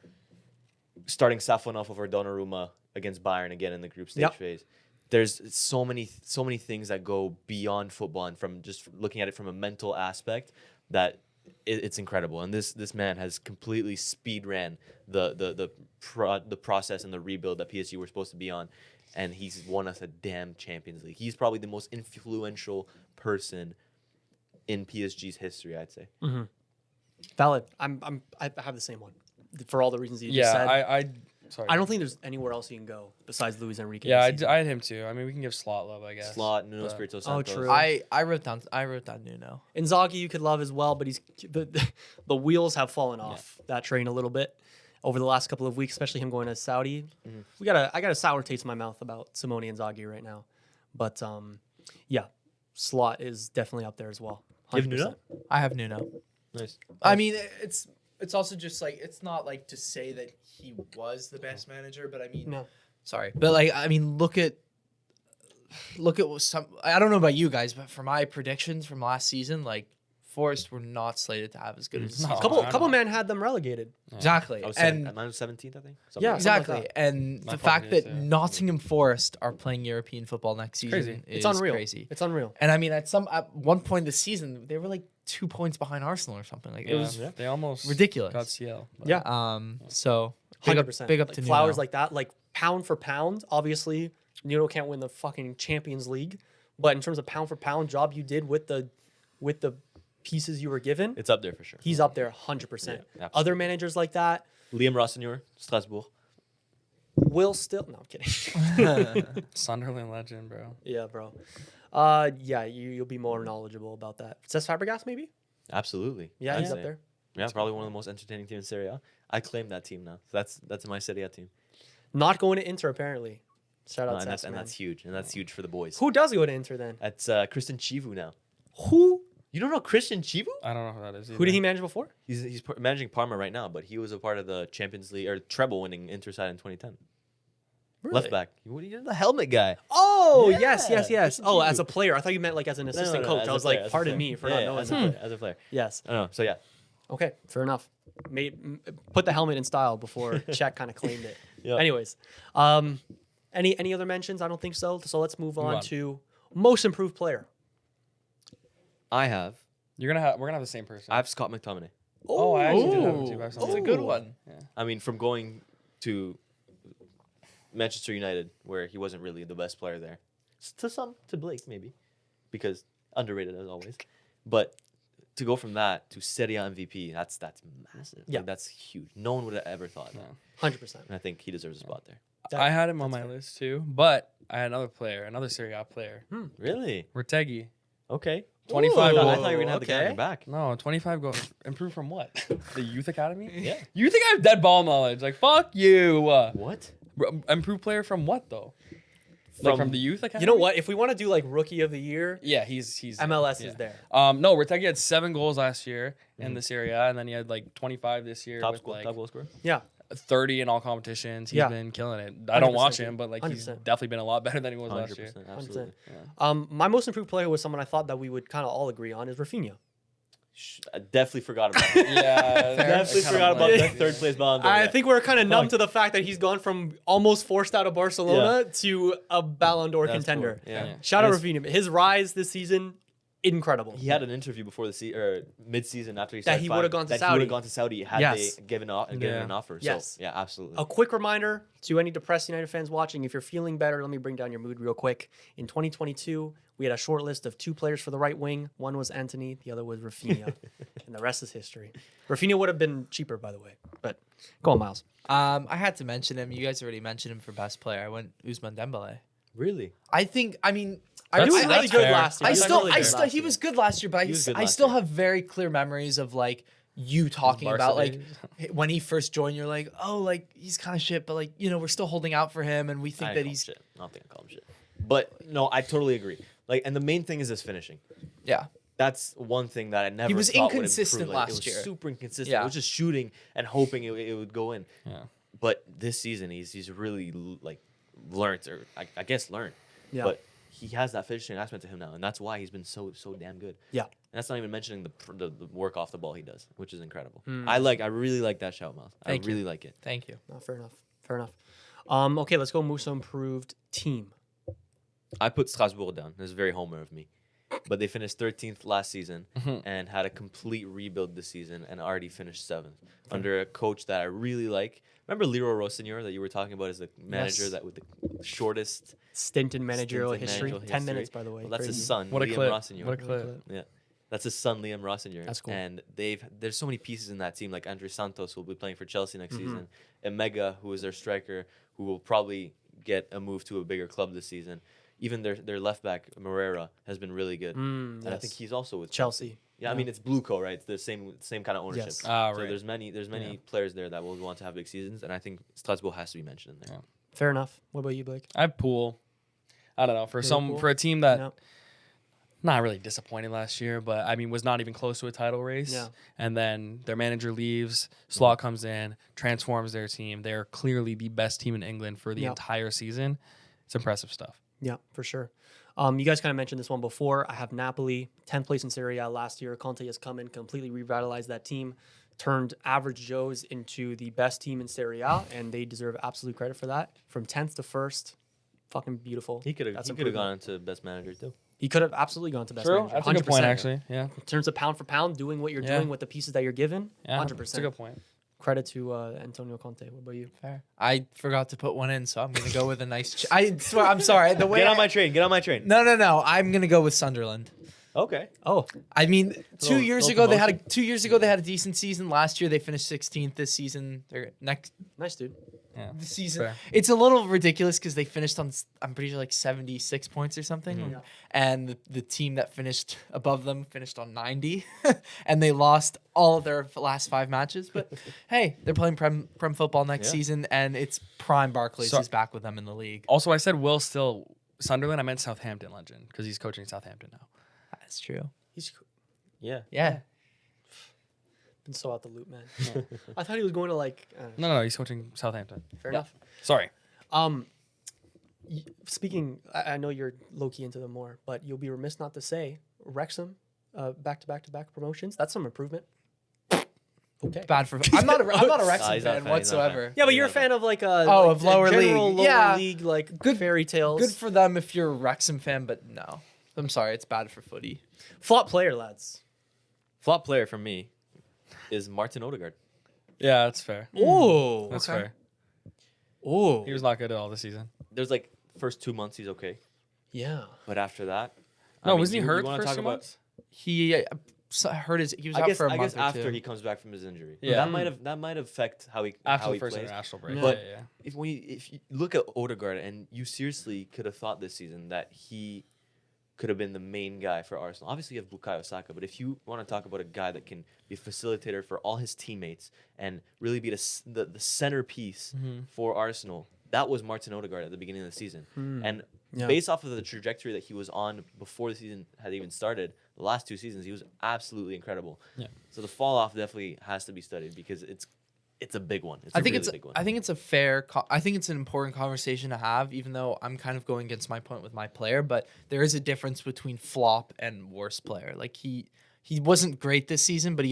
starting Safonov over Donnarumma against Bayern again in the group stage Yep. phase. There's so many things that go beyond football, and from just looking at it from a mental aspect, that it's incredible. And this man has completely speed ran the process and the rebuild that PSG were supposed to be on, and he's won us a damn Champions League. He's probably the most influential person in PSG's history, I'd say. Valid. I have the same one for all the reasons you just Yeah, said. Sorry. I don't think there's anywhere else he can go besides Luis Enrique. Yeah, this season. I had him too. I mean, we can give Slot love, I guess. Slot, Nuno but- Espirito Oh, Santos. true. I wrote down Nuno. Inzaghi you could love as well, but the wheels have fallen off that train a little bit over the last couple of weeks, especially him going to Saudi. I got a sour taste in my mouth about Simone Inzaghi right now. But yeah, Slot is definitely up there as well. You have 100%. Nuno? I have Nuno. Nice. I mean, it's also just like it's not like to say that he was the best manager, but I mean, No. sorry, but like I mean, look at what some. I don't know about you guys, but for my predictions from last season, like Forest were not slated to have as good as No. Couple man had them relegated. exactly, I was and 17th, I think. Something Yeah, like that. exactly, like and My the fact apologies, that yeah. Nottingham Forest are playing European football next season crazy. is It's unreal. crazy. It's unreal. And I mean, at one point this season, they were like 2 points behind Arsenal or something. Like it was They almost ridiculous. got CL. but- Yeah. So big up, 100%. big up Like to Flowers Nuno. like that, like pound for pound. Obviously, Nuno can't win the fucking Champions League, but in terms of pound for pound job you did with the pieces you were given, It's up there for sure. he's up there 100%. Yeah, absolutely. Other managers like that Liam Rossignol, Strasbourg. will still. No, I'm kidding. Sunderland legend, bro. Yeah, bro. Yeah, you'll be more knowledgeable about that. Cesc Fabregas, maybe. Absolutely. Yeah, I'd he's up say. there. Yeah, probably one of the most entertaining teams in Serie A. I claim that team now. So that's my Serie A team. Not going to Inter apparently. Shout out and Cesc, man. that's huge. And that's huge for the boys. Who does go to Inter then? That's Christian Chivu now. Who? You don't know Christian Chivu? I don't know who that is. Who did he manage before? He's managing Parma right now, but he was a part of the Champions League or treble winning Inter side in 2010. Left back. You're the helmet guy. Oh, Yeah, yes. Christian Oh, Chivu. as a player. I thought you meant like as an assistant coach. as I a was player, like, as a pardon player. me for Yeah, not yeah, knowing as that. a player, as a player. Yes. I don't know. So yeah. Okay, fair enough. Put the helmet in style before Czech kind of claimed it. Yeah. Anyways, any other mentions? I don't think so. So let's move on on. to most improved player. I have We're gonna have the same person. I have Scott McTominay. Oh, I actually did have him too. Ooh, by that's accident. a good one. I mean, from going to Manchester United, where he wasn't really the best player there, to Blake maybe, because underrated as always, but to go from that to Serie A MVP, that's massive. Yeah. Like, that's huge. No one would have ever thought that. 100%. And I think he deserves a spot there. I had him on my list too, but I had another Serie A player, Really? Retegui. Okay. 25 I goals. thought you were gonna have the guy on okay. your back. No, 25 goals. Improved from what? The youth academy? Yeah. You think I have dead ball knowledge? Like, fuck you. What? Improved player from what though? Like from the youth academy? You know what? If we want to do like rookie of the year, Yeah, he's MLS yeah. is there. No, Retegui had 7 goals last year in the Serie A, and then he had like 25 this year Top with like goal scorer? Yeah. 30 in all competitions. He's Yeah. been killing it. I don't 100% watch agree. him, but like he's 100%. definitely been a lot better than he was last year. 100%. Absolutely. My most improved player was someone I thought that we would kind of all agree on is Rafinha. I definitely forgot about that. Yeah, Definitely forgot about that third place Ballon d'Or. I think we're kind of numb to the fact that he's gone from almost forced out of Barcelona to a Ballon d'Or That's contender. cool. Yeah. Yeah. Shout out And Rafinha. His rise this season, incredible. He had an interview before the mid-season after he That started he five, would've gone to that Saudi. he would have gone to Saudi had Yes. they given an offer. Yes. So yeah, absolutely. A quick reminder to any depressed United fans watching, if you're feeling better, let me bring down your mood real quick. In 2022, we had a short list of 2 players for the right wing. One was Anthony, the other was Rafinha. And the rest is history. Rafinha would have been cheaper, by the way. But go on, Miles. I had to mention him. You guys already mentioned him for best player. I went Ousmane Dembele. Really? I mean, He was That's really good fair. last year. I He was still, really I good still, last he year. was good last year, but He was good I last still year. have very clear memories of like you talking Barca about like days. when he first joined. You're like, oh, like he's kind of shit, but like we're still holding out for him, and we think I that didn't he's call him shit. I don't think I call him shit. But no, I totally agree. Like, and the main thing is his finishing. yeah. That's one thing that I never. was thought would inconsistent improve. Like, last it was year. Super inconsistent. Yeah. It was just shooting and hoping it would go in. Yeah. But this season, he's really like learned, or I guess learned. Yeah. But he has that finishing aspect to him now, and that's why he's been so damn good. Yeah. And that's not even mentioning the work off the ball he does, which is incredible. Hmm. I really like that shout, Miles. Thank I really like it. Thank you. No, fair enough. Fair enough. Okay, let's go Musa improved team. I put Strasbourg down. This is very homer of me. But they finished 13th last season and had a complete rebuild this season and already finished 7th under a coach that I really like. Remember Leroy Rossignol that you were talking about as the manager Yes. that with the shortest Stint in managerial stint in history. managerial 10 history? minutes, by the way. Well, that's his Crazy. son, What a Liam clip. Rossignol. What a clip. Yeah. That's his son, Liam Rossignol. That's cool. And there's so many pieces in that team, like Andre Santos, who will be playing for Chelsea next season. Emega, who is their striker, who will probably get a move to a bigger club this season. Even their left back, Moreira, has been really good. And I think he's also with Chelsea. Yeah, I mean, it's Blueco, right? It's the same kind of ownership. Yes. Ah, So right. there's many players there that will want to have big seasons, and I think Strasbourg has to be mentioned in there. Yeah. Fair enough. What about you, Blake? I have Pool. I don't know, Liverpool? for a team that No. not really disappointed last year, but I mean was not even close to a title race. Yeah. And then their manager leaves, Slot comes in, transforms their team. They're clearly the best team in England for the Yeah. entire season. It's impressive stuff. Yeah, for sure. You guys kind of mentioned this one before. I have Napoli, 10th place in Serie A last year. Conte has come in, completely revitalized that team, turned average Joes into the best team in Serie A, and they deserve absolute credit for that. From 10th to 1st, fucking beautiful. He could have improvement. gone into best manager too. He could have absolutely gone to best True. manager. That's a good point, 100%. actually. Yeah. In terms of pound for pound, doing what you're Yeah. doing with the pieces that you're given, Yeah. 100%. That's a good point. Credit to Antonio Conte. What about you? Fair. I forgot to put one in, so I'm gonna go with a nice. I swear, I'm sorry. The way Get on my train. Get on my train. No. I'm gonna go with Sunderland. Okay. Oh, I mean, 2 years little ago they had a decent season. Last year they finished 16th. This season they're next nice, dude. Yeah. season. Fair. It's a little ridiculous because they finished on, I'm pretty sure, like 76 points or something. Yeah. And the team that finished above them finished on 90. And they lost all of their last 5 matches. But hey, they're playing Prem football next Yeah. season. And it's prime Barclays So- is back with them in the league. Also, I said Will still Sunderland. I meant Southampton legend because he's coaching Southampton now. That's true. He's Yeah. Yeah. been so out the loop, man. I thought he was going to like. No, he's coaching Southampton. Fair Yeah. enough. Sorry. Speaking, I know you're low key into them more, but you'll be remiss not to say Wrexham, back to back promotions. That's some improvement. Okay. Bad for. I'm not a Nah, Wrexham he's not fan a fan, whatsoever. Yeah, but you're a fan of like of lower general league. lower Yeah. league, like Good- fairy tales. Good for them if you're a Wrexham fan, but no. I'm sorry, it's bad for footy. flop player, lads. Flop player for me is Martin Odegaard. Yeah, that's fair. Oh, That's okay. fair. Oh, He was not good at all this season. There's like first 2 months he's okay, yeah. but after that, No, wasn't he hurt wanna the first talk 2 about- months? He hurt his. He was I out guess, for a I month guess or after two. he comes back from his injury. Yeah. That might affect how he After how the he first plays. international break. But yeah. if you look at Odegaard and you seriously could have thought this season that he could have been the main guy for Arsenal. Obviously you have Bukayo Saka, but if you want to talk about a guy that can be a facilitator for all his teammates and really be the centerpiece for Arsenal, that was Martin Odegaard at the beginning of the season. And Yeah. based off of the trajectory that he was on before the season had even started, the last 2 seasons he was absolutely incredible. Yeah. So the fall off definitely has to be studied because it's a big one. I think a it's. big one. I think it's a fair. I think it's an important conversation to have, even though I'm kind of going against my point with my player. But there is a difference between flop and worst player. Like he wasn't great this season, but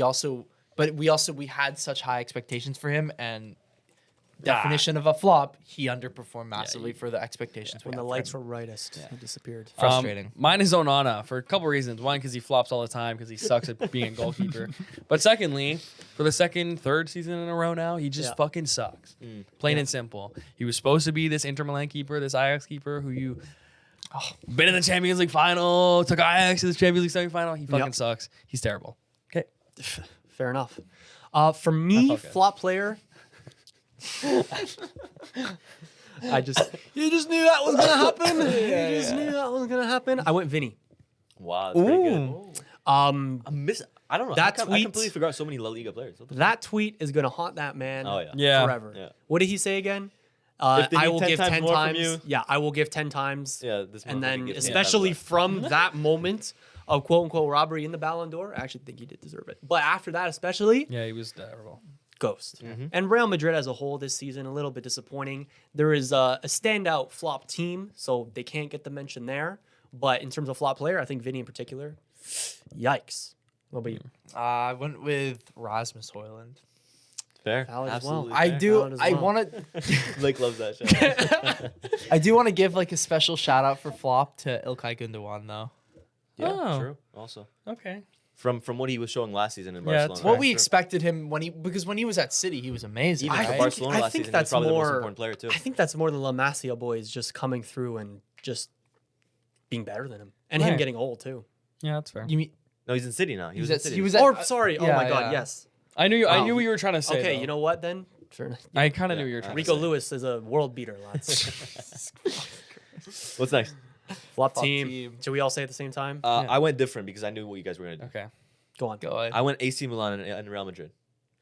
we had such high expectations for him, and definition of a flop, he underperformed massively for the expectations. When the lights were brightest, he disappeared. Frustrating. Mine is Onana for a couple reasons. One, because he flops all the time because he sucks at being a goalkeeper. But secondly, for the third season in a row now, he just Yeah. fucking sucks. Plain and simple. He was supposed to be this Inter Milan keeper, this Ajax keeper who you been in the Champions League final, took Ajax to the Champions League semifinal. He fucking sucks. He's terrible. Okay. Fair enough. For me, felt good. flop player. You just knew that was gonna happen. You just knew that was gonna happen. I went Vinny. Wow, that's pretty good. I don't know. That I tweet- completely forgot so many La Liga players. What the That tweet is gonna haunt that man. Oh, yeah. Yeah. forever. Yeah. What did he say again? If they I need will 10 give times 10 more from times. you- Yeah, I will give 10 times. Yeah, this And motherfucker then, gives 10 times especially less. from that moment of quote unquote robbery in the Ballon d'Or, I actually think he did deserve it. But after that, especially, Yeah, he was terrible. ghost. And Real Madrid as a whole this season, a little bit disappointing. There is a standout flop team, so they can't get the mention there. But in terms of flop player, I think Vinny in particular, yikes. What about you? I went with Rasmus Højlund. Fair. Valid as well. Absolutely I fair. do. Valid as I well. want to. Blake loves that shit. I do want to give like a special shout out for flop to Ilkay Gundogan though. Yeah, Oh. true. Also, Okay. from what he was showing last season in Yeah, Barcelona. it's What Right, we sure. expected him because when he was at City, he was amazing. Even right? for Barcelona I last think season, he was that's probably the most more- important player too. I think that's more the La Masia boys just coming through and just being better than him. And him Right. getting old, too. Yeah, that's fair. You mean No, he's in City now. He was in City. He was Or sorry. Oh Yeah, my God. yeah. Yes. I knew Wow. what you were trying to say. Okay. though. You know what then? Sure. I kind of knew what you were trying Rico to say. Lewis is a world beater, lads. What's next? Flop Flop team. team. Should we all say it at the same time? I went different because I knew what you guys were gonna do. Okay. Go on. Go ahead. I went AC Milan and Real Madrid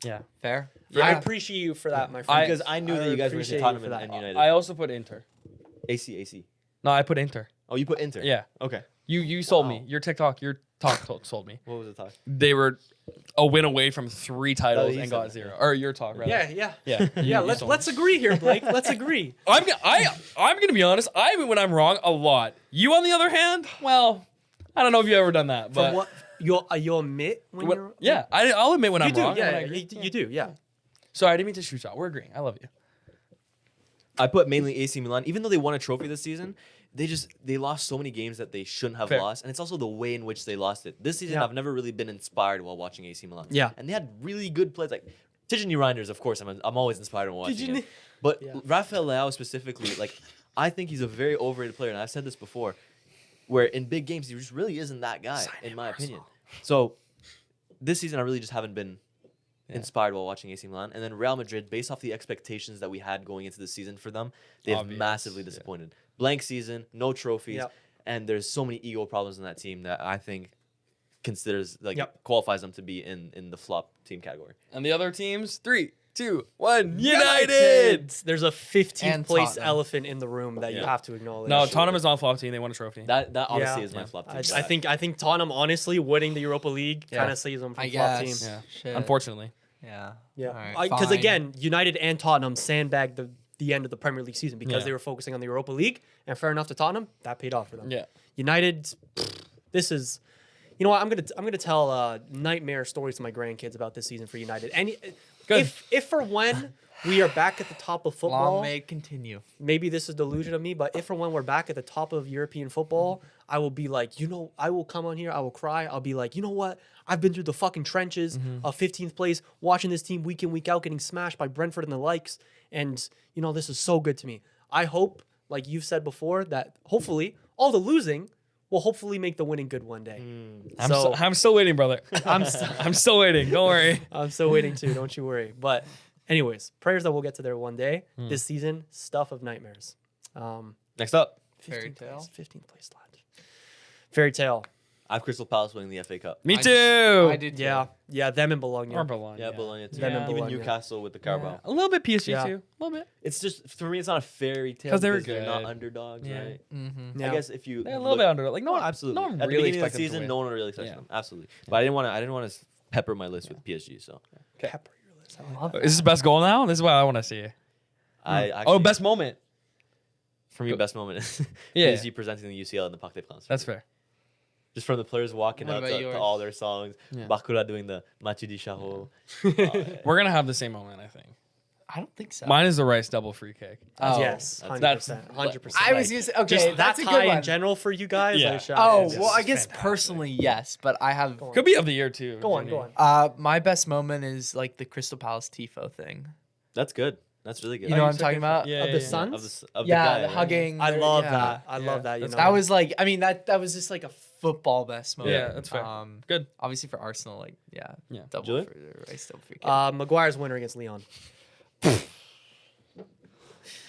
Yeah. Fair. I appreciate you for that, my friend. because I knew that you guys were appreciate into you for Tottenham that. and United. I also put Inter. AC. No, I put Inter. Oh, you put Inter. Yeah. Okay. You sold Wow. me. Your talk sold me. What was the talk? They were a win away from 3 titles he and said got that, 0. Or your talk, rather. Yeah. Yeah. Yeah. Let's agree here, Blake. Let's agree. I'm gonna be honest. I admit when I'm wrong a lot. You, on the other hand, well, I don't know if you've ever done that, but From what you'll admit when what- you're yeah, I'll admit when you I'm do. wrong. and when I Yeah. agree. You do. Yeah. Sorry, I didn't mean to shoot shot. We're agreeing. I love you. I put mainly AC Milan. Even though they won a trophy this season, they lost so many games that they shouldn't have Fair. lost, and it's also the way in which they lost it. This season, Yeah. I've never really been inspired while watching AC Milan. Yeah. and they had really good plays like Tijani Reinders. Of course, I'm always inspired when watching Tijani- it. But Yeah. Rafael Leao specifically, like I think he's a very overrated player, and I've said this before, where in big games he just really isn't that guy, in my opinion. So this season, I really just haven't been inspired while watching AC Milan. And then Real Madrid, based off the expectations that we had going into the season for them, they've Obvious, massively yeah. disappointed. Blank season, no trophies, Yep. and there's so many ego problems in that team that I think considers Yep. qualifies them to be in the flop team category. And the other teams, 3, 2, 1, United. There's a 15th And place Tottenham. elephant in the room that you Yeah. have to acknowledge. No, Tottenham is not a flop team. They won a trophy. That honestly Yeah. is my Yeah. flop team. I think Tottenham honestly winning the Europa League Yeah. kind of saves them from I flop guess. team. Yeah. Shit. Unfortunately. Yeah. Yeah, Alright, because fine. again, United and Tottenham sandbagged the end of the Premier League season because Yeah. they were focusing on the Europa League, and fair enough to Tottenham, that paid off for them. Yeah. United, this is, you know what? I'm gonna tell nightmare stories to my grandkids about this season for United. And Good. if for when we are back at the top of football, Long may it continue. maybe this is delusion of me, but if or when we're back at the top of European football, I will be like, I will come on here, I will cry. I'll be like, you know what? I've been through the fucking trenches of 15th place, watching this team week in, week out, getting smashed by Brentford and the likes. And, this is so good to me. I hope, like you've said before, that hopefully all the losing will hopefully make the winning good one day. I'm still waiting, brother. I'm still waiting. Don't worry. I'm still waiting too. Don't you worry. But anyways, prayers that we'll get to there one day. This season, stuff of nightmares. Next up, 15th Fairy tale? place, 15th place lad. Fairy tale. I have Crystal Palace winning the FA Cup. Me I too. I did. Too. Yeah, them and Bologna. Or Bologna. Yeah, Bologna too. Them and Even Bologna. Newcastle with the Carabao. A little bit PSG Yeah. too. A little bit. It's just for me, it's not a fairy tale 'Cause they were they're not good. underdogs, Yeah. right? Mm-hmm. Yeah. I guess if you They're a little bit under. Like no one, absolutely. No one At the really beginning of the expected them to season, win. no one really expected Yeah. them. Absolutely. But I didn't want to pepper my list with PSG. So Pepper your list. I love Is this the best goal now? This is what I want to see. I actually, Best moment. for me, best moment is Yeah. PSG presenting the UCL in the Parc des Princes. That's fair. Just from the players walking What out about to yours? all their songs. Yeah. Bakura doing the Machi di Charo. We're gonna have the same moment, I think. I don't think so. Mine is the Rice double free kick. Oh, yes, that's- 100%. 100%. I was gonna say, okay, just that that's a tie good one. in general for you guys. Yeah. Like, shout Oh, out. well, I It's guess fantastic. personally, yes, but I have. Go on. Could be of the year too. Go on, for go me. on. My best moment is like the Crystal Palace tifo thing. That's good. That's really good. You know what I'm talking about? Yeah, Of yeah, the yeah. Suns? Of Yeah, the guy, the right? hugging. I the- love yeah. that. I Yeah. love that. You That's- know, That was like, I mean, that was just like a football best moment. Yeah, that's fair. Good. Obviously for Arsenal, like, yeah, Yeah. double Julian? for the Rice double free kick. Maguire's winner against Leon.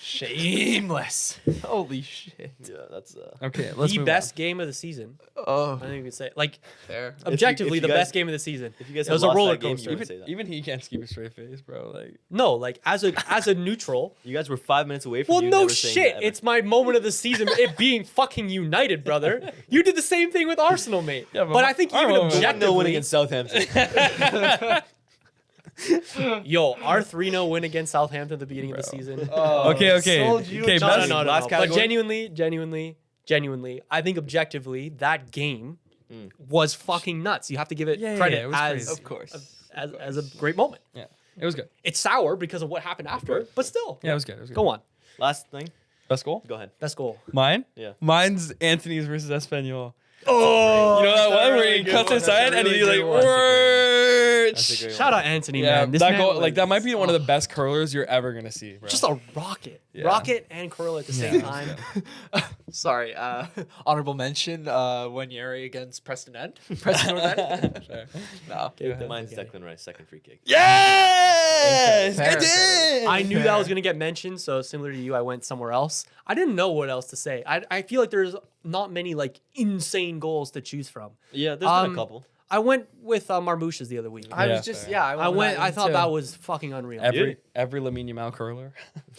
Shameless. Holy shit. Yeah, that's Okay, let's The move best game of the season. Oh, I think we could say, like, fair. objectively, if the you best guys- game of the season. if you guys It was had a lost roller that game, coaster. you would say that. Even he can't keep a straight face, bro. Like No, like as a neutral. You guys were 5 minutes away from Well, you no never saying shit. that ever. It's my moment of the season. It being fucking United, brother. You did the same thing with Arsenal, mate. Yeah, but I think our even moment- 1-0 objectively, win against Southampton. yo, our 3-0 win against Southampton at the beginning of the season. okay. sold you. Okay, No, best, no. last But category? genuinely, I think objectively, that game was fucking nuts. You have to give it credit it was as, crazy. Of course. as a great moment. Yeah, it was good. It's sour because of what happened after, but still. Yeah, it was good. It was good. Go on. Last thing. Best goal? Go ahead. Best goal. Mine? Yeah. Mine's Anthony's versus Espanyol. Oh, You know that one where he really cuts good his one. side That's a and really he's like, good one. That's a great Shout one. out Anthony, yeah, man. This that man goal, like that might be one of the oh, best curlers you're ever gonna see, bro. just a rocket, Yeah. rocket and curl at the same time. Sorry, honorable mention, Wanyeri against Preston End. Preston North End. Fair. No. Mine's Declan Rice, second free kick. Yes, Fair. get in. I knew that was gonna get mentioned, so similar to you, I went somewhere else. I didn't know what else to say. I feel like there's not many like insane goals to choose from. Yeah, there's been a couple. I went with Marmouches the other week. I Yeah, was just, fair. yeah. I thought that was fucking unreal. Every Lamine Yamal curler.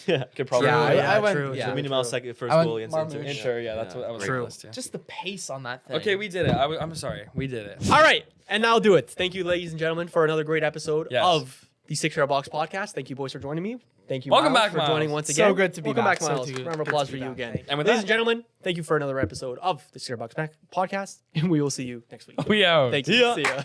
Yeah, could probably. Yeah, I went. true, Yeah. true. Minimal second, first I went goal against Inter. Marmouche. Inter, yeah, that's what I was great True. on goal. the list, yeah. Just the pace on that thing. Okay, we did it. I'm sorry, we did it. All right, and that'll do it. Thank you, ladies and gentlemen, for another great episode Yes. of the 6ixYardBox podcast. Thank you, boys, for joining me. Thank you, Welcome Miles, back, for Miles. joining once So again. good to be Welcome back. back, So Miles. good Round of to applause be for you back. again. Thank you. And with Ladies that- and gentlemen, thank you for another episode of the 6ixYardBox podcast, and we will see you next week. We out. Thank you. See ya.